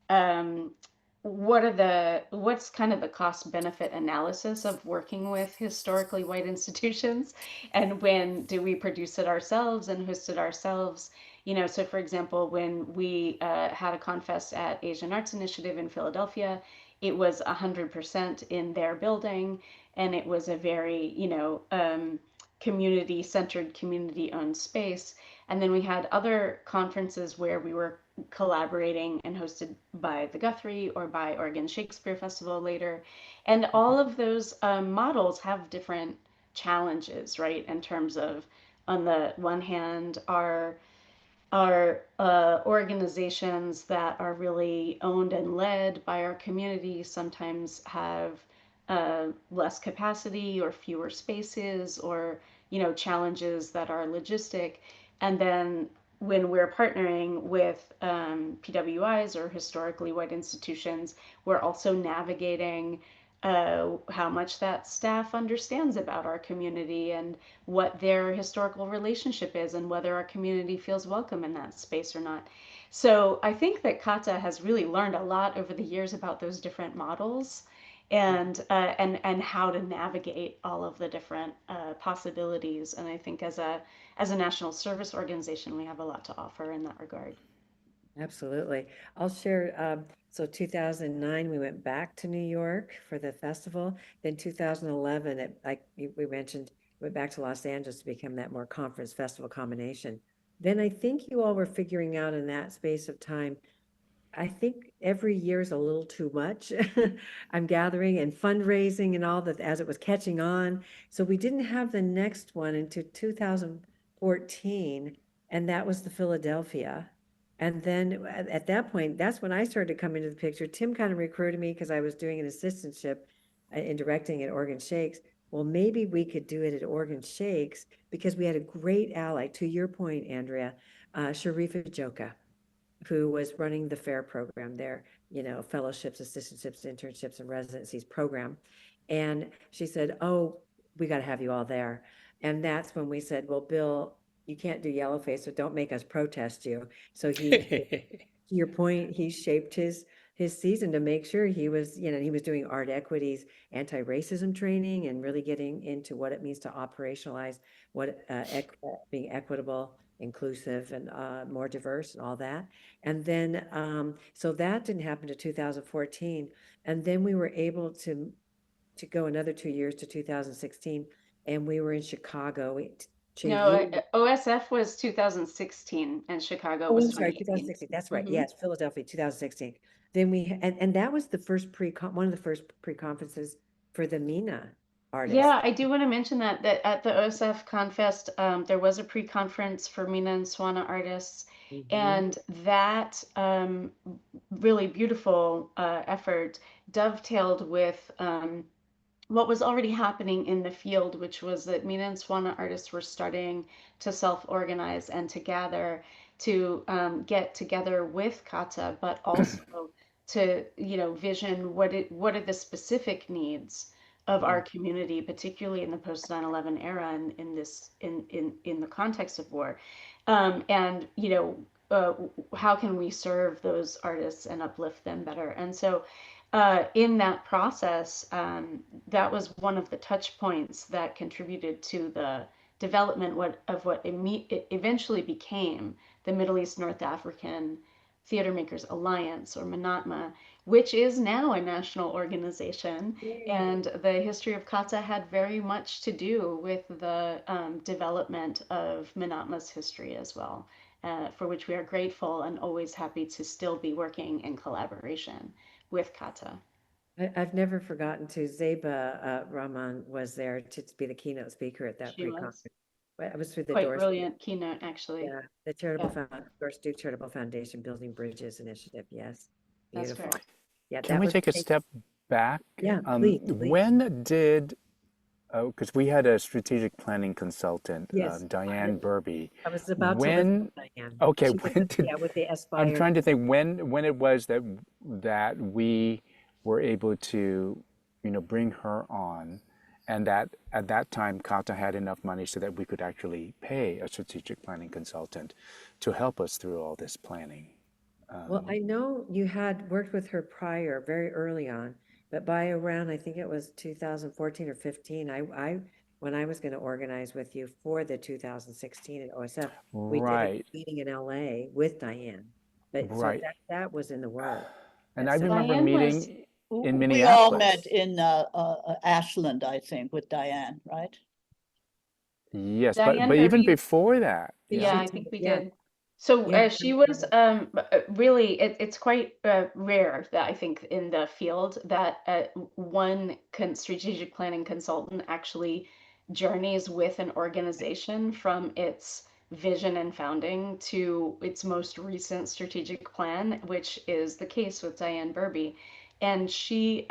um, what's kind of the cost benefit analysis of working with historically white institutions, and when do we produce it ourselves and host it ourselves. So for example, when we had a Confest at Asian Arts Initiative in Philadelphia, it was 100% in their building, and it was a very community centered, community owned space. And then we had other conferences where we were collaborating and hosted by the Guthrie or by Oregon Shakespeare Festival later. And all of those models have different challenges, right? In terms of, on the one hand, are organizations that are really owned and led by our community sometimes have less capacity or fewer spaces, or challenges that are logistic. And then when we're partnering with PWIs or historically white institutions, we're also navigating how much that staff understands about our community and what their historical relationship is and whether our community feels welcome in that space or not. So I think that CAATA has really learned a lot over the years about those different models and how to navigate all of the different possibilities. And I think as a national service organization, we have a lot to offer in that regard. Absolutely. I'll share. So 2009, we went back to New York for the festival. Then 2011, like we mentioned, went back to Los Angeles to become that more conference festival combination. Then I think you all were figuring out in that space of time, I think every year is a little too much. I'm gathering and fundraising and all that as it was catching on. So we didn't have the next one until 2014, and that was the Philadelphia. And then at that point, that's when I started to come into the picture. Tim kind of recruited me because I was doing an assistantship in directing at Oregon Shakes. Well, maybe we could do it at Oregon Shakes because we had a great ally, to your point, Andrea, Sharifa Joka, who was running the FAIR program there, fellowships, assistantships, internships, and residencies program. And she said, "Oh, we got to have you all there." And that's when we said, "Well, Bill, you can't do yellowface, so don't make us protest you." So to your point, he shaped his season to make sure he was, he was doing art equities, anti-racism training, and really getting into what it means to operationalize what being equitable, inclusive, and more diverse, and all that. And then, so that didn't happen to 2014. And then we were able to go another 2 years to 2016, and we were in Chicago. No, OSF was 2016 and Chicago Oh, was I'm sorry, 2018. 2016. That's right. Mhm. Yes, Philadelphia, 2016. Then and that was the first one of the first pre-conferences for the MENA artists. Yeah, I do want to mention that at the OSF Confest, there was a pre-conference for MENA and SWANA artists, and that really beautiful effort dovetailed with what was already happening in the field, which was that MENA and SWANA artists were starting to self-organize and to gather to get together with CAATA, but also to vision what are the specific needs of our community, particularly in the post 9/11 era and in the context of war, and how can we serve those artists and uplift them better. And so in that process, that was one of the touch points that contributed to development of what eventually became the Middle East North African Theater Makers Alliance, or MENATMA, which is now a national organization. And the history of CAATA had very much to do with the development of MENATMA's history as well, for which we are grateful and always happy to still be working in collaboration with CAATA. I've never forgotten to Zeba Rahman was there to be the keynote speaker at that pre-conference. It was through the Quite Doris. brilliant keynote, actually. Yeah, the Doris Duke Charitable Foundation Building Bridges Initiative. Yes, beautiful. That's correct. Yeah, Can we take a step back? Yeah, please. When did, because we had a strategic planning consultant, Yes. Diane Burby. I was about to listen to Diane. Okay, when did, with the Aspire. I'm trying to think when it was that we were able to, bring her on, and that at that time CAATA had enough money so that we could actually pay a strategic planning consultant to help us through all this planning. Well, I know you had worked with her prior, very early on, but by around, I think it was 2014 or 15, when I was going to organize with you for the 2016 at OSF, we did a meeting in LA with Diane. But so that was in the works. And I remember meeting in Minneapolis. We all met in Ashland, I think, with Diane, right? Yes, but even before that. Yeah, I think we did. So she was really, it's quite rare that I think in the field that one strategic planning consultant actually journeys with an organization from its vision and founding to its most recent strategic plan, which is the case with Diane Burby. And she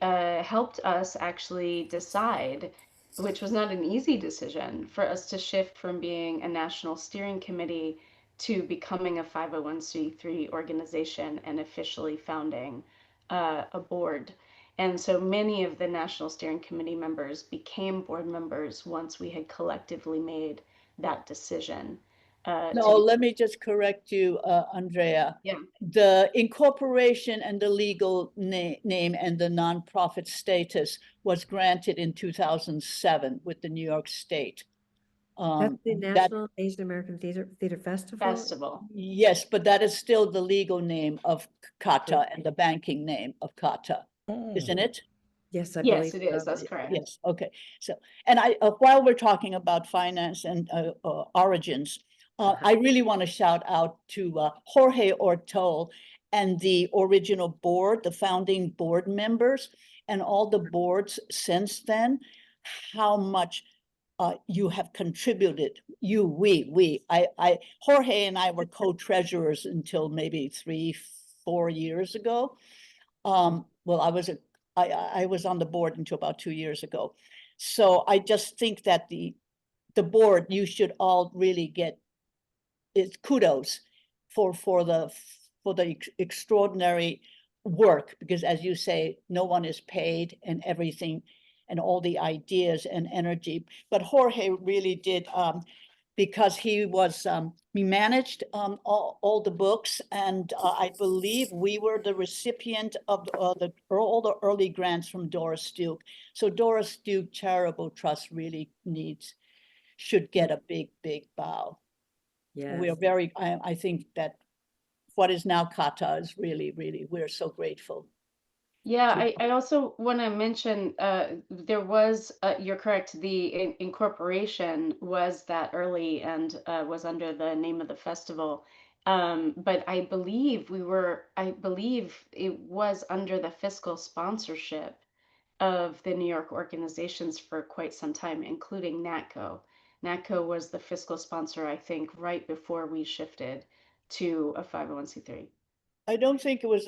helped us actually decide, which was not an easy decision, for us to shift from being a national steering committee to becoming a 501c3 organization and officially founding a board. And so many of the national steering committee members became board members once we had collectively made that decision. No, let me just correct you, Andrea. Yeah. The incorporation and the legal name and the nonprofit status was granted in 2007 with the New York State. That's the National Asian American Theater Festival? Yes, but that is still the legal name of CAATA and the banking name of CAATA, isn't it? Yes, I believe it is. That's correct. Yes, okay. So, and while we're talking about finance and origins, I really want to shout out to Jorge Ortol and the original board, the founding board members, and all the boards since then, how much you have contributed. Jorge and I were co-treasurers until maybe 3-4 years ago. Well, I was on the board until about 2 years ago. So I just think that the board, you should all really get kudos for the extraordinary work, because as you say, no one is paid and everything and all the ideas and energy. But Jorge really did, because he managed all the books, and I believe we were the recipient of all the early grants from Doris Duke. So Doris Duke Charitable Trust really should get a big bow. Yes. We are very, I think that what is now CAATA is really, we're so grateful. Yeah, I also want to mention there was, you're correct, the incorporation was that early and was under the name of the festival. But I believe it was under the fiscal sponsorship of the New York organizations for quite some time, including NATCO. NATCO was the fiscal sponsor, I think, right before we shifted to a 501c3. I don't think it was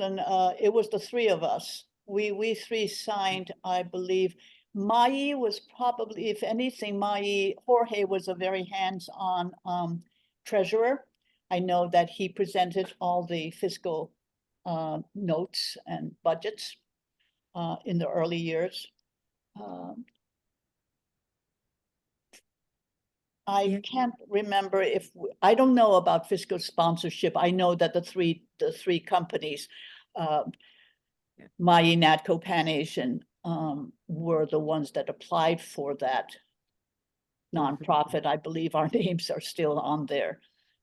it was the three of us. We three signed, I believe. Mai was probably, if anything, Jorge was a very hands-on treasurer. I know that he presented all the fiscal notes and budgets in the early years. I can't remember I don't know about fiscal sponsorship. I know that the three companies, Mai, NATCO, Pan Asian, were the ones that applied for that. nonprofit. I believe our names are still on there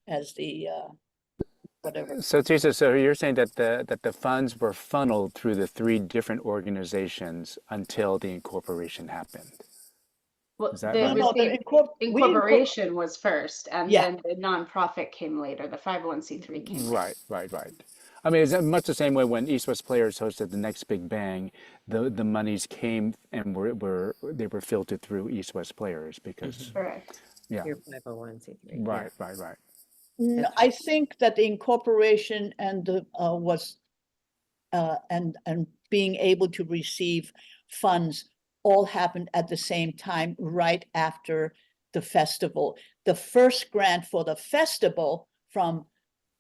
as the whatever. So Teresa, so you're saying that the funds were funneled through the three different organizations until the incorporation happened. Well, Is that the right? No, incorporation was first, and yeah. then the nonprofit came later. The 501c3 came later. Right. I mean, it's much the same way when East West Players hosted the next Big Bang, the monies came and they were filtered through East West Players because Correct. yeah. Your 501c3. Right. No, I think that the incorporation and the was and being able to receive funds all happened at the same time right after the festival. The first grant for the festival from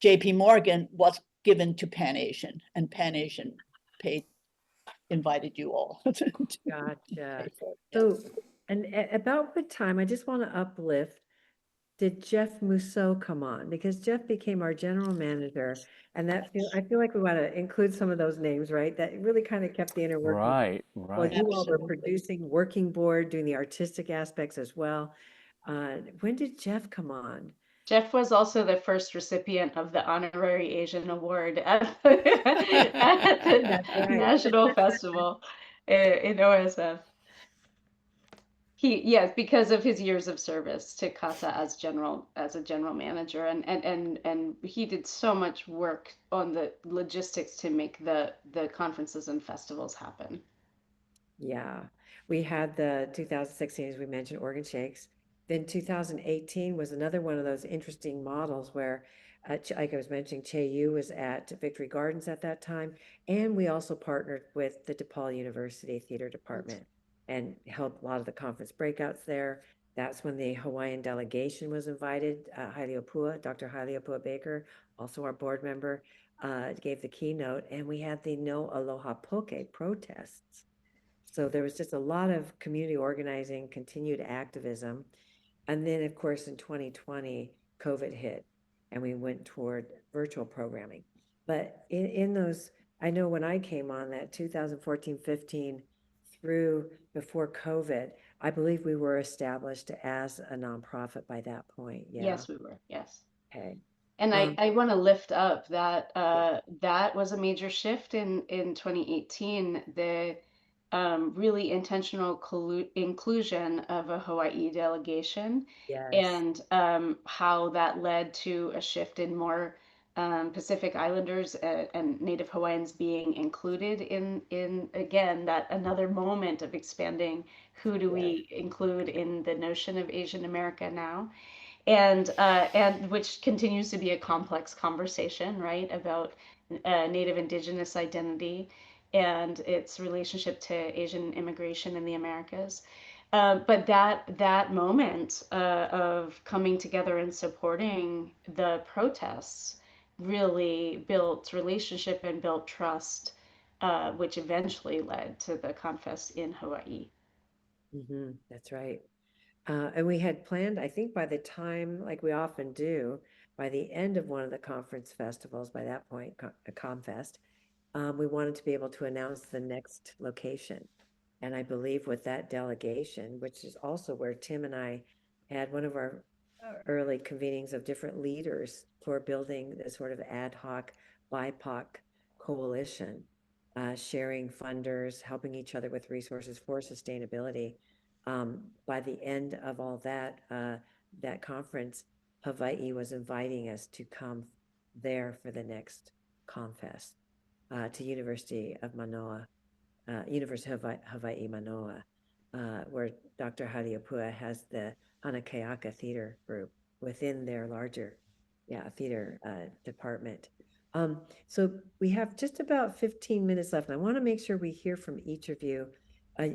JP Morgan was given to Pan Asian, and Pan Asian invited you all. Gotcha. So, and about what time, I just want to uplift, did Jeff Mousseau come on? Because Jeff became our general manager, and I feel like we want to include some of those names, right? That really kind of kept the inner working. Right. Well, you all were Absolutely. producing working board, doing the artistic aspects as well. When did Jeff come on? Jeff was also the first recipient of the Honorary Asian Award at the right. National Festival in OSF. Yes, because of his years of service to CAATA as a general manager, and he did so much work on the logistics to make the conferences and festivals happen. Yeah, we had the 2016, as we mentioned, Organ Shakes. Then 2018 was another one of those interesting models where, like I was mentioning, Che Yu was at Victory Gardens at that time, and we also partnered with the DePaul University Theater Department and held a lot of the conference breakouts there. That's when the Hawaiian delegation was invited. Dr. Haile Baker, also our board member, gave the keynote, and we had the No Aloha Poke protests. So there was just a lot of community organizing, continued activism. And then, of course, in 2020, COVID hit and we went toward virtual programming. But in those, I know when I came on that 2014, 15 through before COVID, I believe we were established as a nonprofit by that point. Yeah. Yes, we were. Yes. Okay. And I want to lift up that that was a major shift in 2018. The really intentional inclusion of a Hawaii delegation, Yes. and how that led to a shift in more Pacific Islanders and Native Hawaiians being included in again that another moment of expanding who do we include in the notion of Asian America now, and which continues to be a complex conversation, right, about Native Indigenous identity and its relationship to Asian immigration in the Americas. But that moment of coming together and supporting the protests really built relationship and built trust, which eventually led to the Confest in Hawaii. That's right. And we had planned, I think by the time, like we often do, by the end of one of the conference festivals, by that point, Confest, we wanted to be able to announce the next location. And I believe with that delegation, which is also where Tim and I had one of our early convenings of different leaders for building this sort of ad hoc BIPOC coalition, sharing funders, helping each other with resources for sustainability. By the end of all that, that conference, Hawaii was inviting us to come there for the next Confest, to University of Manoa, University of Hawaii Manoa, where Dr. Haliopua has the Hanakayaka Theater Group within their larger, theater department. So we have just about 15 minutes left, and I want to make sure we hear from each of you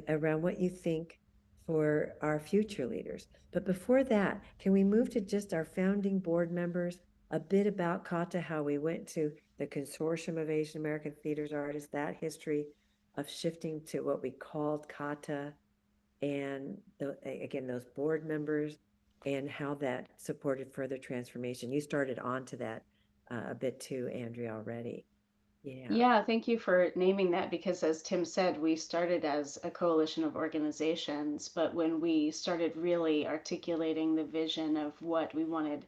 around what you think for our future leaders. But before that, can we move to just our founding board members, a bit about CAATA, how we went to the Consortium of Asian American Theaters Artists, that history of shifting to what we called CAATA, and again, those board members, and how that supported further transformation. You started on to that a bit too, Andrea, already. Yeah, thank you for naming that because as Tim said, we started as a coalition of organizations, but when we started really articulating the vision of what we wanted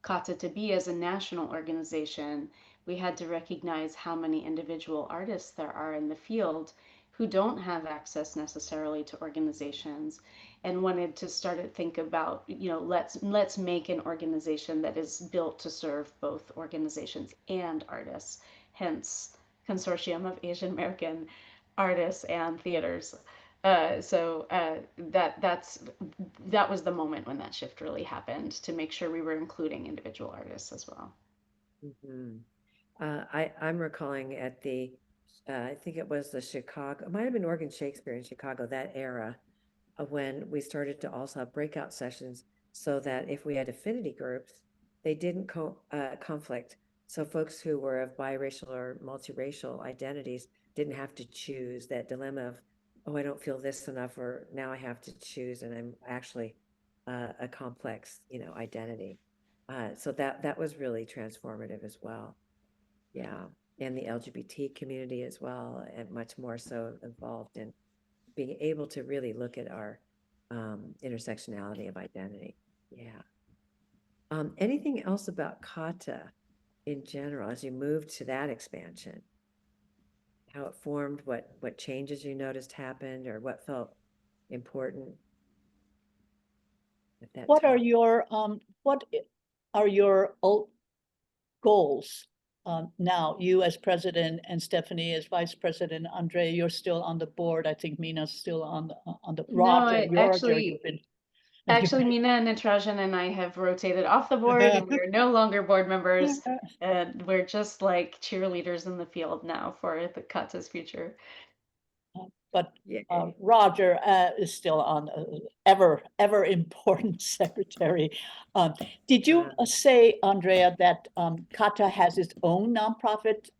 CAATA to be as a national organization, we had to recognize how many individual artists there are in the field who don't have access necessarily to organizations and wanted to start to think about, let's make an organization that is built to serve both organizations and artists, hence Consortium of Asian American Artists and Theaters. That was the moment when that shift really happened to make sure we were including individual artists as well. I'm recalling at the, I think it was the Chicago, it might have been Oregon Shakespeare in Chicago, that era of when we started to also have breakout sessions so that if we had affinity groups, they didn't conflict. So folks who were of biracial or multiracial identities didn't have to choose that dilemma of, oh, I don't feel this enough, or now I have to choose, and I'm actually a complex, identity. So that was really transformative as well. Yeah, and the LGBT community as well, and much more so involved in being able to really look at our intersectionality of identity. Yeah. Anything else about CAATA in general as you moved to that expansion? How it formed, what changes you noticed happened, or what felt important at that What time? are your goals now? You as president and Stephanie as vice president. Andre, you're still on the board. I think Mina's still on the Roger. You've been Actually, Mina and Nitrajan and I have rotated off the board, and we're no longer board members. And we're just like cheerleaders in the field now for the CAATA's future. But Roger is still on ever important secretary. Did you say, Andrea, that CAATA has its own nonprofit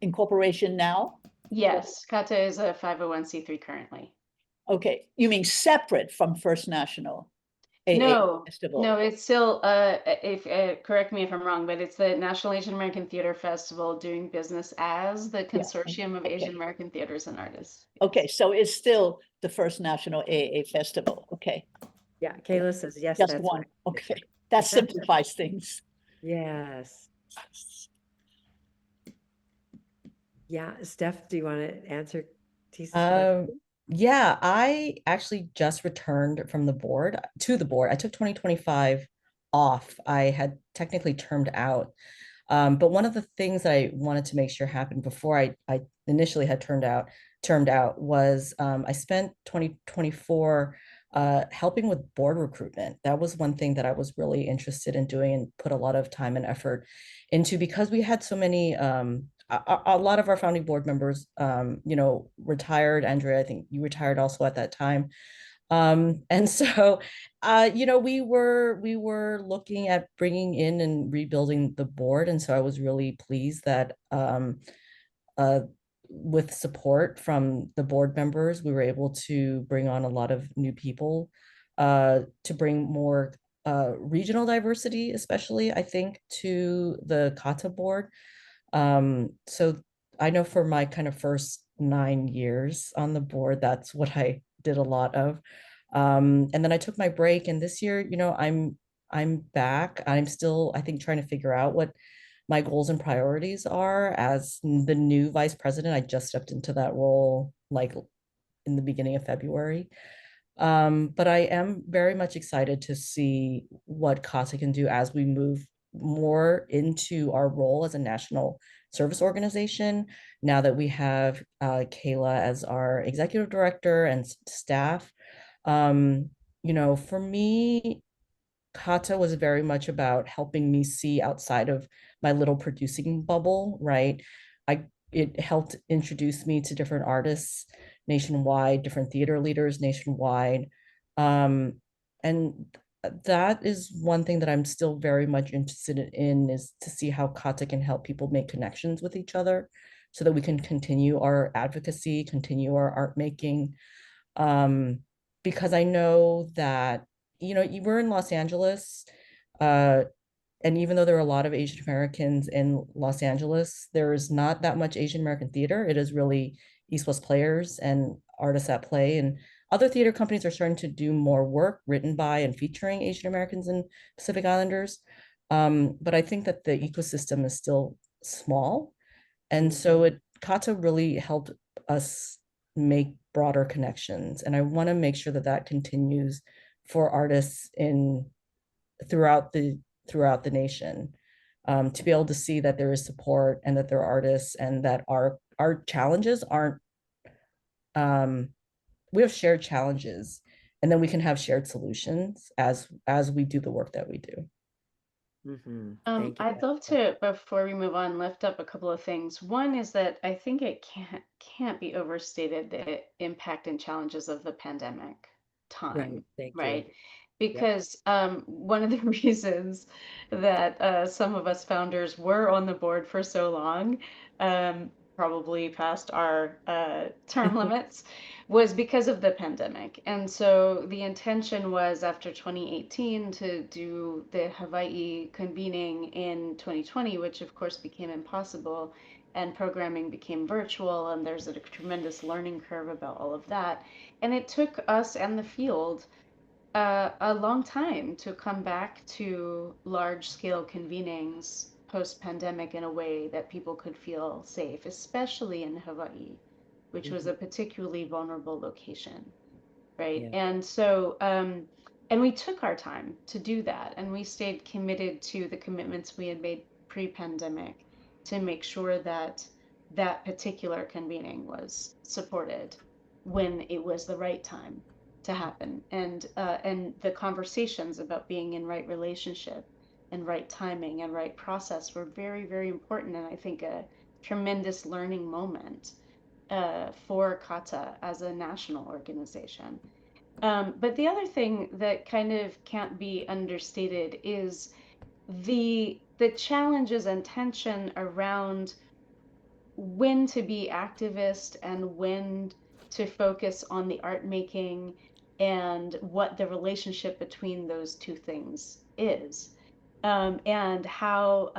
incorporation now? Yes, CAATA is a 501c3 currently. Okay, you mean separate from First National AA No, Festival? no, it's still, if correct me if I'm wrong, but it's the National Asian American Theater Festival doing business as the Consortium of Asian American Theaters and Artists. Okay, so it's still the First National AA Festival. Okay. Yeah, Kayla says yes. Just that's one. right. Okay, that simplifies things. Yes. Yeah, Steph, do you want to answer Tisa's question? Yeah, I actually just returned from the board to the board. I took 2025 off. I had technically termed out. But one of the things that I wanted to make sure happened before I initially had termed out was I spent 2024 helping with board recruitment. That was one thing that I was really interested in doing and put a lot of time and effort into because we had so many a lot of our founding board members retired. Andrea, I think you retired also at that time. And so we were looking at bringing in and rebuilding the board, and so I was really pleased that with support from the board members, we were able to bring on a lot of new people to bring more regional diversity, especially I think to the CAATA board. So I know for my kind of first 9 years on the board, that's what I did a lot of. And then I took my break, and this year, I'm back. I'm still, I think, trying to figure out what my goals and priorities are as the new vice president. I just stepped into that role like in the beginning of February. But I am very much excited to see what CAATA can do as we move more into our role as a national service organization. Now that we have Kayla as our executive director and staff, for me, CAATA was very much about helping me see outside of my little producing bubble, right? It helped introduce me to different artists nationwide, different theater leaders nationwide. And that is one thing that I'm still very much interested in is to see how CAATA can help people make connections with each other so that we can continue our advocacy, continue our art making. Because I know that, you were in Los Angeles. And even though there are a lot of Asian Americans in Los Angeles, there's not that much Asian American theater. It is really East West players and artists at play. And other theater companies are starting to do more work written by and featuring Asian Americans and Pacific Islanders. But I think that the ecosystem is still small. And so CAATA really helped us make broader connections. And I want to make sure that that continues for artists in throughout the nation, to be able to see that there is support and that there are artists and that our challenges aren't, we have shared challenges, and then we can have shared solutions as we do the work that we do. Thank you. I'd love to, before we move on, lift up a couple of things. One is that I think it can't be overstated the impact and challenges of the pandemic time, Thank right? you. Because one of the reasons that some of us founders were on the board for so long, probably past our term limits, was because of the pandemic. And so the intention was after 2018 to do the Hawaii convening in 2020, which of course became impossible, and programming became virtual, and there's a tremendous learning curve about all of that. And it took us and the field a long time to come back to large scale convenings post pandemic in a way that people could feel safe, especially in Hawaii, which was a particularly vulnerable location, right? Yeah. And so, and we took our time to do that, and we stayed committed to the commitments we had made pre-pandemic to make sure that that particular convening was supported when it was the right time to happen, and the conversations about being in right relationship and right timing and right process were very, very important, and I think a tremendous learning moment for CAATA as a national organization. But the other thing that kind of can't be understated is the challenges and tension around when to be activist and when to focus on the art making and what the relationship between those two things is. And how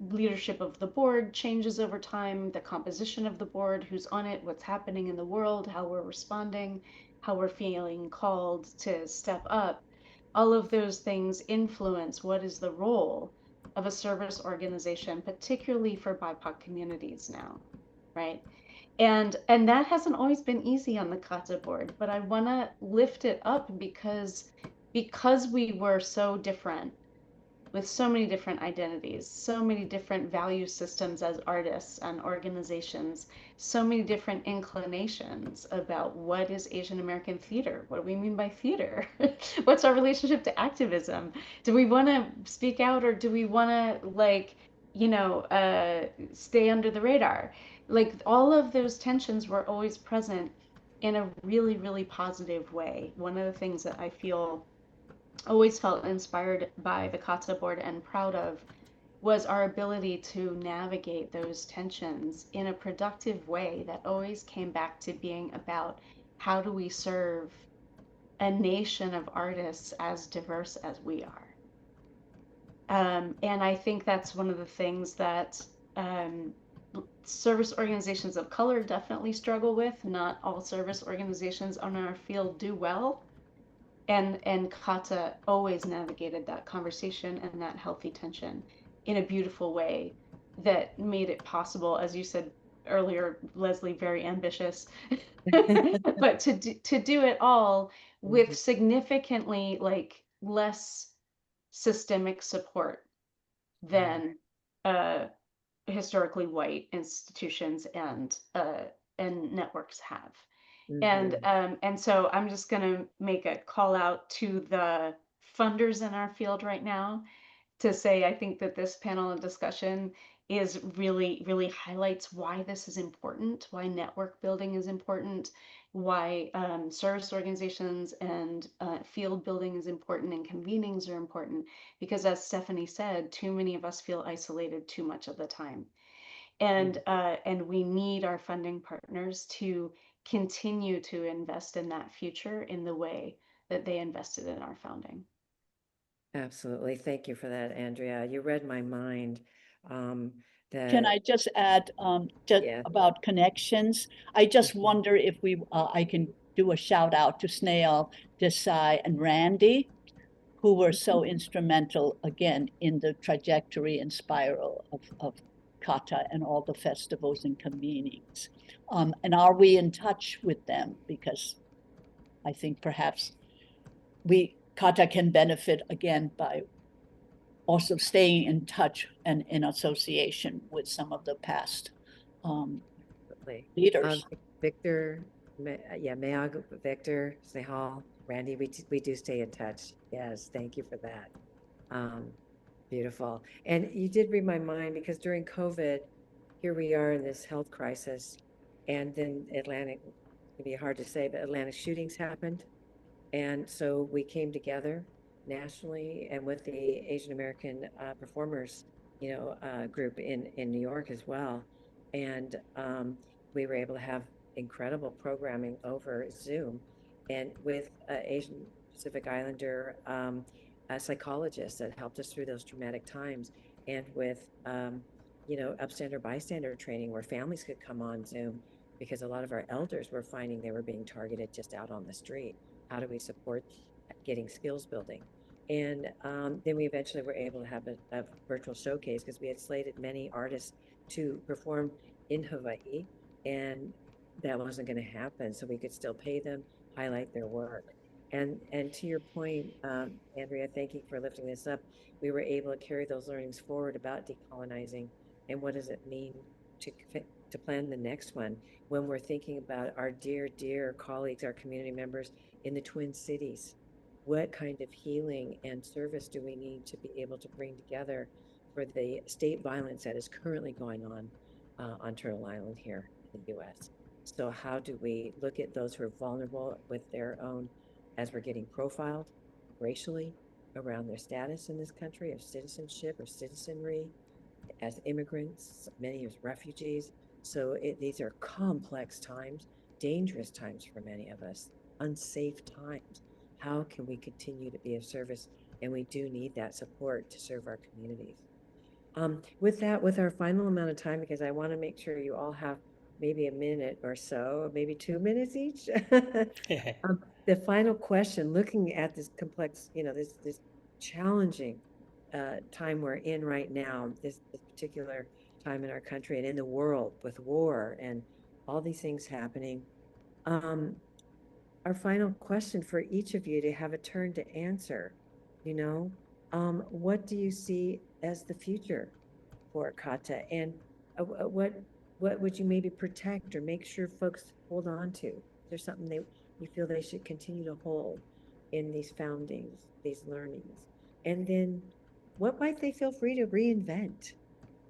leadership of the board changes over time, the composition of the board, who's on it, what's happening in the world, how we're responding, how we're feeling called to step up. All of those things influence what is the role of a service organization, particularly for BIPOC communities now, right? And that hasn't always been easy on the CAATA board, but I want to lift it up because we were so different, with so many different identities, so many different value systems as artists and organizations, so many different inclinations about what is Asian American theater? What do we mean by theater? What's our relationship to activism? Do we want to speak out, or do we want to stay under the radar? Like, all of those tensions were always present in a really, really positive way. One of the things that I always felt inspired by the CAATA board and proud of was our ability to navigate those tensions in a productive way that always came back to being about how do we serve a nation of artists as diverse as we are. And I think that's one of the things that service organizations of color definitely struggle with. Not all service organizations on our field do well. And CAATA always navigated that conversation and that healthy tension in a beautiful way that made it possible, as you said earlier, Leslie, very ambitious, but to do it all with significantly less systemic support than historically white institutions and networks have. And so I'm just going to make a call out to the funders in our field right now to say I think that this panel and discussion is really, really highlights why this is important, why network building is important, why service organizations and field building is important, and convenings are important, because as Stephanie said, too many of us feel isolated too much of the time. And we need our funding partners to continue to invest in that future in the way that they invested in our founding. Absolutely. Thank you for that, Andrea. You read my mind. Um, Can that, I just add just yeah. about connections? I just wonder if I can do a shout out to Snail, Desai, and Randy, who were so instrumental again in the trajectory and spiral of kata and all the festivals and convenings. And are we in touch with them? Because I think perhaps kata can benefit again by also staying in touch and in association with some of the past Absolutely. leaders. Victor, yeah, Mayag, Victor, Snehal, Randy, we do stay in touch. Yes, thank you for that. Um, Beautiful. And you did read my mind because during COVID, here we are in this health crisis, and then Atlantic, it'd be hard to say, but Atlantic shootings happened. And so we came together nationally and with the Asian American performers, group in New York as well. And we were able to have incredible programming over Zoom and with Asian Pacific Islander psychologists that helped us through those traumatic times and with, upstander bystander training where families could come on Zoom because a lot of our elders were finding they were being targeted just out on the street. How do we support getting skills building? And then we eventually were able to have a virtual showcase because we had slated many artists to perform in Hawaii, and that wasn't going to happen. So we could still pay them, highlight their work. And to your point, Andrea, thank you for lifting this up. We were able to carry those learnings forward about decolonizing and what does it mean to to plan the next one when we're thinking about our dear colleagues, our community members in the Twin Cities. What kind of healing and service do we need to be able to bring together for the state violence that is currently going on Turtle Island here in the U.S.? So how do we look at those who are vulnerable with their own, as we're getting profiled racially around their status in this country of citizenship or citizenry, as immigrants, many as refugees. So these are complex times, dangerous times for many of us, unsafe times. How can we continue to be of service? And we do need that support to serve our communities. With that, with our final amount of time, because I want to make sure you all have maybe a minute or so, maybe 2 minutes each. The final question, looking at this complex, this challenging time we're in right now, this particular time in our country and in the world with war and all these things happening. Our final question for each of you to have a turn to answer, what do you see as the future for kata, and what would you maybe protect or make sure folks hold on to? Is there something you feel they should continue to hold in these foundings, these learnings? And then what might they feel free to reinvent?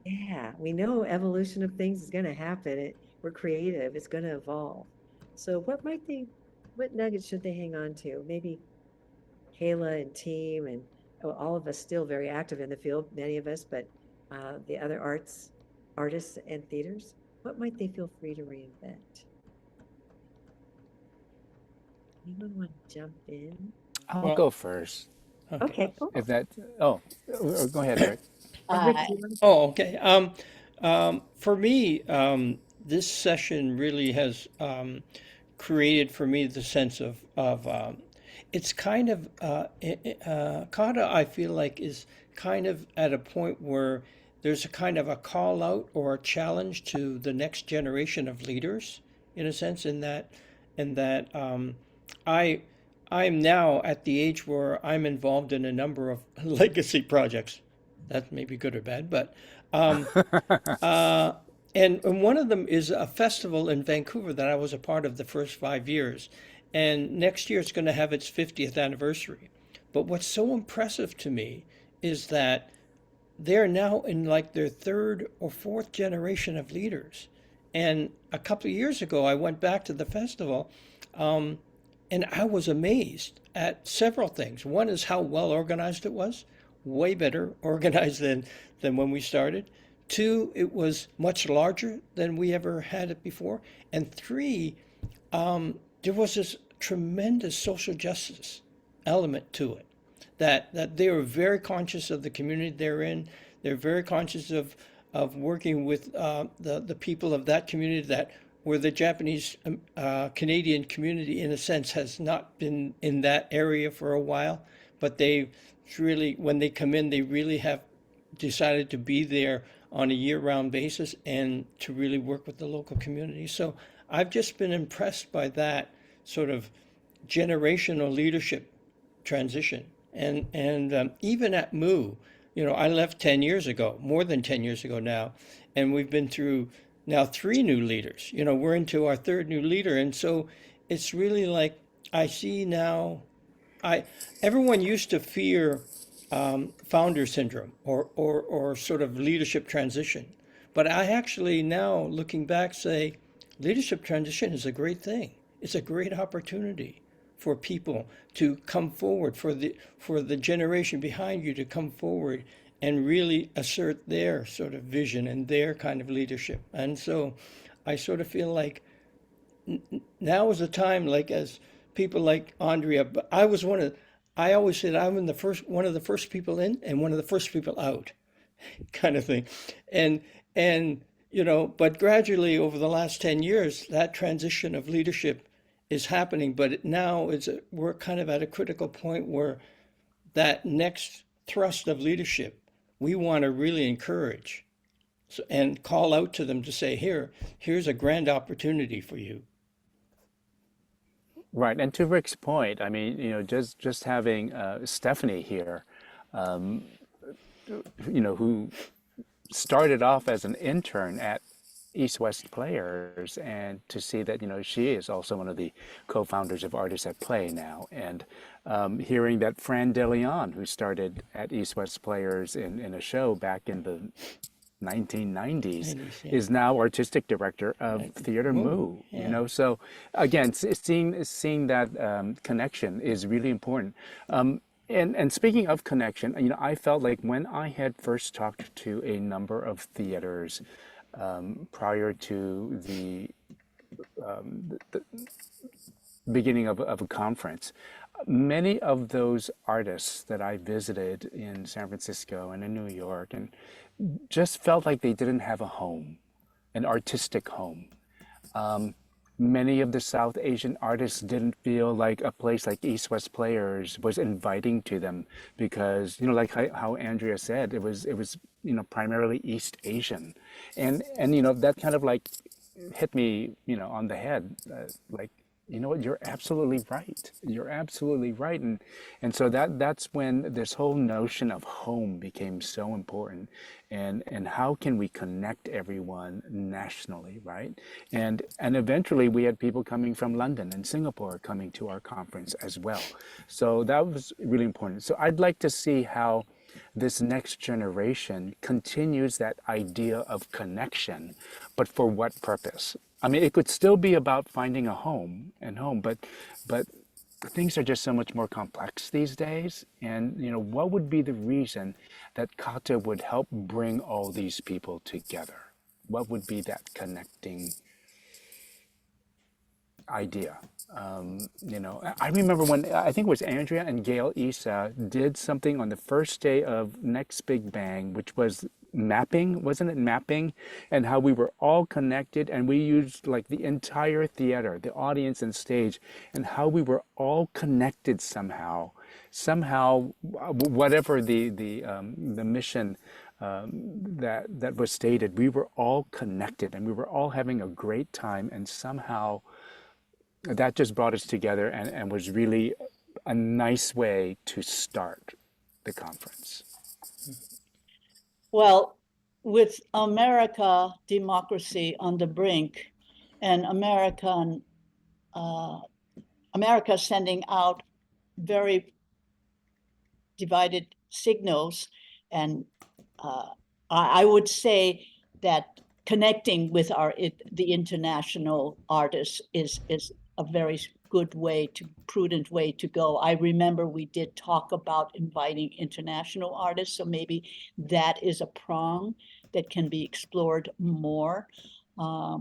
Yeah, we know evolution of things is going to happen. We're creative, it's going to evolve. So what nuggets should they hang on to? Maybe Kayla and team and all of us still very active in the field, many of us, but the other artists and theaters, what might they feel free to reinvent? Anyone want to jump in? I'll go first. Okay, cool. If that, oh, go ahead, Rick. Oh, okay. For me, this session really has created for me the sense of it's kind of kata. I feel like is kind of at a point where there's a kind of a call out or a challenge to the next generation of leaders, in a sense, in that I'm now at the age where I'm involved in a number of legacy projects. That may be good or bad, but and one of them is a festival in Vancouver that I was a part of the first 5 years, and next year it's going to have its 50th anniversary. But what's so impressive to me is that they're now in like their third or fourth generation of leaders. And a couple of years ago, I went back to the festival, and I was amazed at several things. One is how well organized it was, way better organized than when we started. Two, it was much larger than we ever had it before. And three, there was this tremendous social justice element to it that they are very conscious of the community they're in. They're very conscious of working with the people of that community that where the Japanese Canadian community, in a sense, has not been in that area for a while, but they really, when they come in, they really have decided to be there on a year-round basis and to really work with the local community. So I've just been impressed by that sort of generational leadership transition. And even at Moo, you know, I left 10 years ago, more than 10 years ago now, and we've been through now 3 new leaders. You know, we're into our 3rd new leader. And so it's really like I see now, everyone used to fear founder syndrome or sort of leadership transition. But I actually now, looking back, say leadership transition is a great thing. It's a great opportunity for people to come forward, for the generation behind you to come forward and really assert their sort of vision and their kind of leadership. And so I sort of feel like now is the time, like as people like Andrea, but I always said I'm one of the first people in and one of the first people out, kind of thing. And you know, but gradually over the last 10 years, that transition of leadership is happening. But now we're kind of at a critical point where that next thrust of leadership, we want to really encourage and call out to them to say, here's a grand opportunity for you. Right, and to Rick's point, I mean, you know, just having Stephanie here, you know, who started off as an intern at East West Players, and to see that, you know, she is also one of the co-founders of Artists at Play now, and hearing that Fran DeLeon, who started at East West Players in a show back in the 1990s, is now artistic director of Theater Moo. Yeah. You know, so again, seeing that connection is really important. And speaking of connection, you know, I felt like when I had first talked to a number of theaters prior to the beginning of a conference, many of those artists that I visited in San Francisco and in New York and just felt like they didn't have a home, an artistic home. Many of the South Asian artists didn't feel like a place like East West Players was inviting to them because, you know, like how Andrea said, it was you know, primarily East Asian, and you know, that kind of like hit me, you know, on the head, like, you know what, you're absolutely right. You're absolutely right. And so that's when this whole notion of home became so important, and how can we connect everyone nationally, right? And eventually we had people coming from London and Singapore coming to our conference as well. So that was really important. So I'd like to see how this next generation continues that idea of connection, but for what purpose? I mean, it could still be about finding a home, but things are just so much more complex these days. And, you know, what would be the reason that CAATA would help bring all these people together? What would be that connecting idea? You know, I remember when, I think it was Andrea and Gail Issa did something on the first day of Next Big Bang, which was mapping, wasn't it mapping? And how we were all connected, and we used like the entire theater, the audience and stage, and how we were all connected somehow, whatever the mission that was stated, we were all connected and we were all having a great time, and somehow that just brought us together and was really a nice way to start the conference. Well, with America democracy on the brink, and America sending out very divided signals, and I would say that connecting with the international artists is a very good way, prudent way to go. I remember we did talk about inviting international artists, so maybe that is a prong that can be explored more. I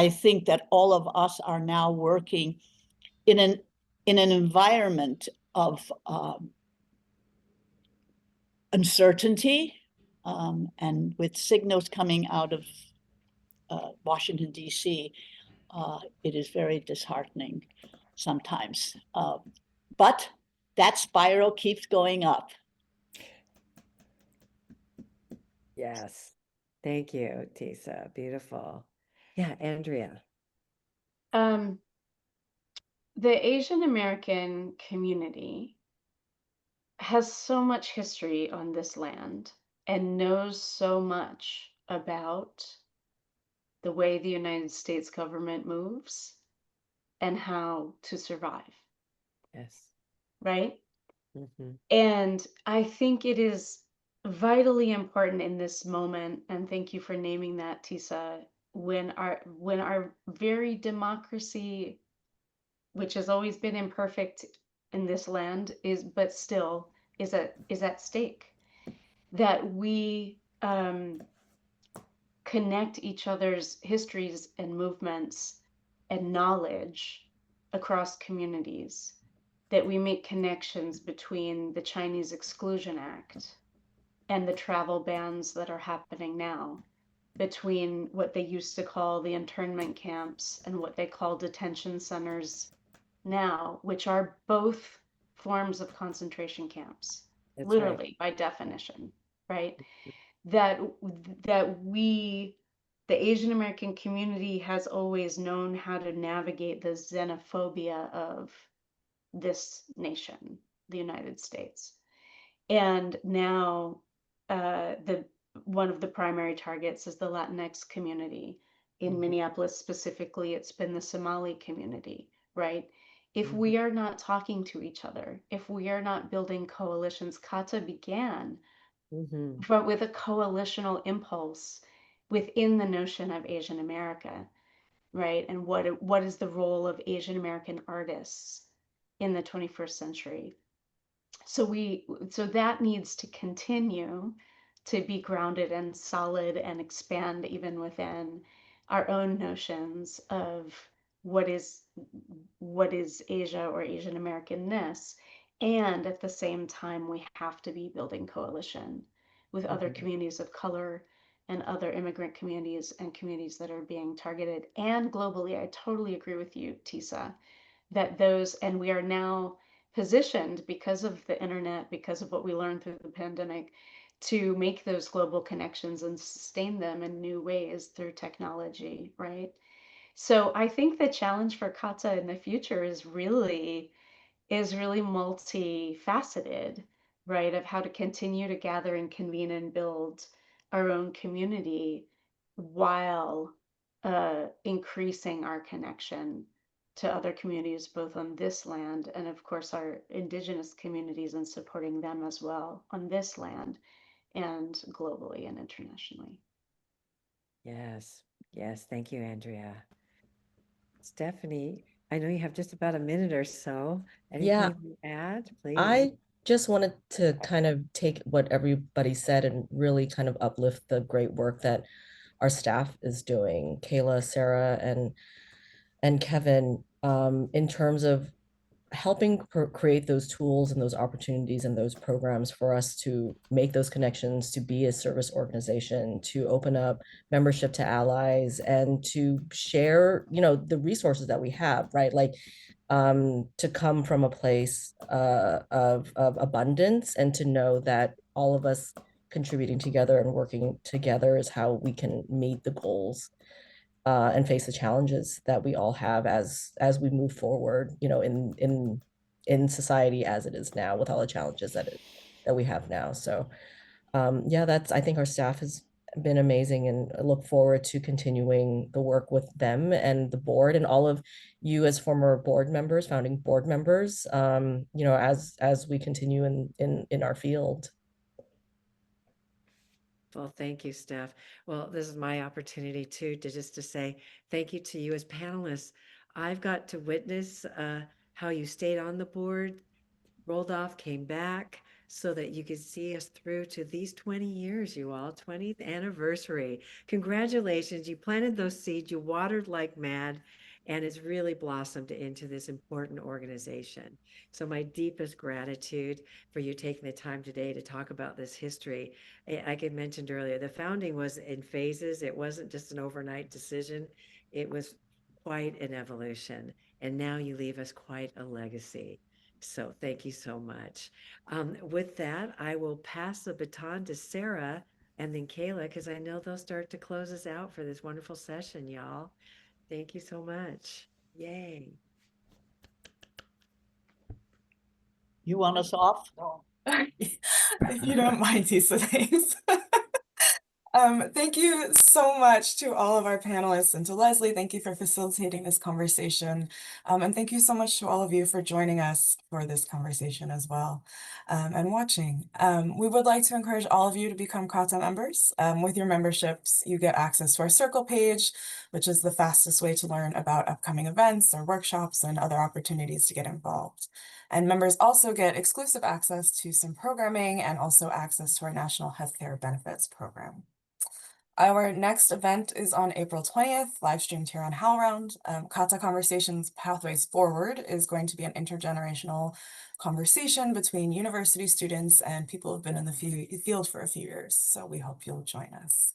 think that all of us are now working in an environment of uncertainty, and with signals coming out of Washington, D.C., it is very disheartening sometimes. But that spiral keeps going up. Yes. Thank you, Tisa. Beautiful. Yeah, Andrea. The Asian American community has so much history on this land and knows so much about the way the United States government moves and how to survive, Yes. right? Mm-hmm. And I think it is vitally important in this moment, and thank you for naming that, Tisa, when our very democracy, which has always been imperfect in this land, but still is at stake, that we connect each other's histories and movements and knowledge across communities, that we make connections between the Chinese Exclusion Act and the travel bans that are happening now, between what they used to call the internment camps and what they call detention centers now, which are both forms of concentration camps, That's right. literally by definition, right? That we, the Asian American community, has always known how to navigate the xenophobia of this nation, the United States. And now the one of the primary targets is the Latinx community. In Minneapolis specifically, it's been the Somali community, right? If we are not talking to each other, if we are not building coalitions, CAATA began but with a coalitional impulse within the notion of Asian America, right? And what is the role of Asian American artists in the 21st century? So that needs to continue to be grounded and solid and expand even within our own notions of what is Asia or Asian Americanness. And at the same time, we have to be building coalition with other communities of color and other immigrant communities and communities that are being targeted. And globally, I totally agree with you, Tisa, that those, and we are now positioned because of the internet, because of what we learned through the pandemic, to make those global connections and sustain them in new ways through technology, right? So I think the challenge for CAATA in the future is really multifaceted, right? Of how to continue to gather and convene and build our own community while increasing our connection to other communities, both on this land and, of course, our indigenous communities, and supporting them as well on this land and globally and internationally. Yes. Yes. Thank you, Andrea. Stephanie, I know you have just about a minute or so. Yeah, Anything to add, please? I just wanted to kind of take what everybody said and really kind of uplift the great work that our staff is doing, Kayla, Sarah, and Kevin, in terms of helping create those tools and those opportunities and those programs for us to make those connections, to be a service organization, to open up membership to allies, and to share, the resources that we have, right? Like, to come from a place of abundance, and to know that all of us contributing together and working together is how we can meet the goals and face the challenges that we all have as we move forward, in society as it is now, with all the challenges that we have now. So yeah, I think our staff has been amazing, and I look forward to continuing the work with them and the board and all of you as former board members, founding board members, as we continue in our field. Well, thank you, Steph. Well, this is my opportunity too, to say thank you to you as panelists. I've got to witness how you stayed on the board, rolled off, came back, so that you could see us through to these 20 years, you all, 20th anniversary. Congratulations. You planted those seeds, you watered like mad, and it's really blossomed into this important organization. So my deepest gratitude for you taking the time today to talk about this history. Like I mentioned earlier, the founding was in phases. It wasn't just an overnight decision. It was quite an evolution. And now you leave us quite a legacy. So thank you so much. With that, I will pass the baton to Sarah and then Kayla, because I know they'll start to close us out for this wonderful session, y'all. Thank you so much. Yay. You want us off? If you don't mind, Tisa, thanks. Thank you so much to all of our panelists and to Leslie. Thank you for facilitating this conversation. And thank you so much to all of you for joining us for this conversation as well and watching. We would like to encourage all of you to become CAATA members. With your memberships, you get access to our circle page, which is the fastest way to learn about upcoming events or workshops and other opportunities to get involved. And members also get exclusive access to some programming and also access to our National Healthcare Benefits Program. Our next event is on April 20th, live streamed here on HowlRound. CAATA Conversations Pathways Forward is going to be an intergenerational conversation between university students and people who've been in the field for a few years. So we hope you'll join us.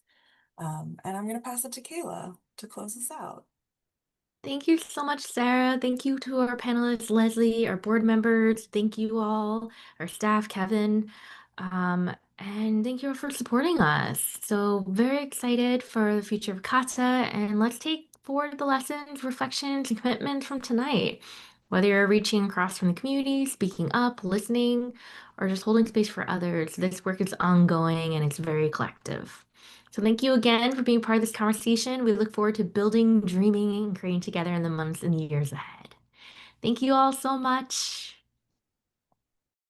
And I'm going to pass it to Kayla to close us out. Thank you so much, Sarah. Thank you to our panelists, Leslie, our board members. Thank you all, our staff, Kevin. And thank you all for supporting us. So very excited for the future of CAATA, and let's take forward the lessons, reflections, and commitments from tonight. Whether you're reaching across from the community, speaking up, listening, or just holding space for others, this work is ongoing and it's very collective. So thank you again for being part of this conversation. We look forward to building, dreaming, and creating together in the months and years ahead. Thank you all so much.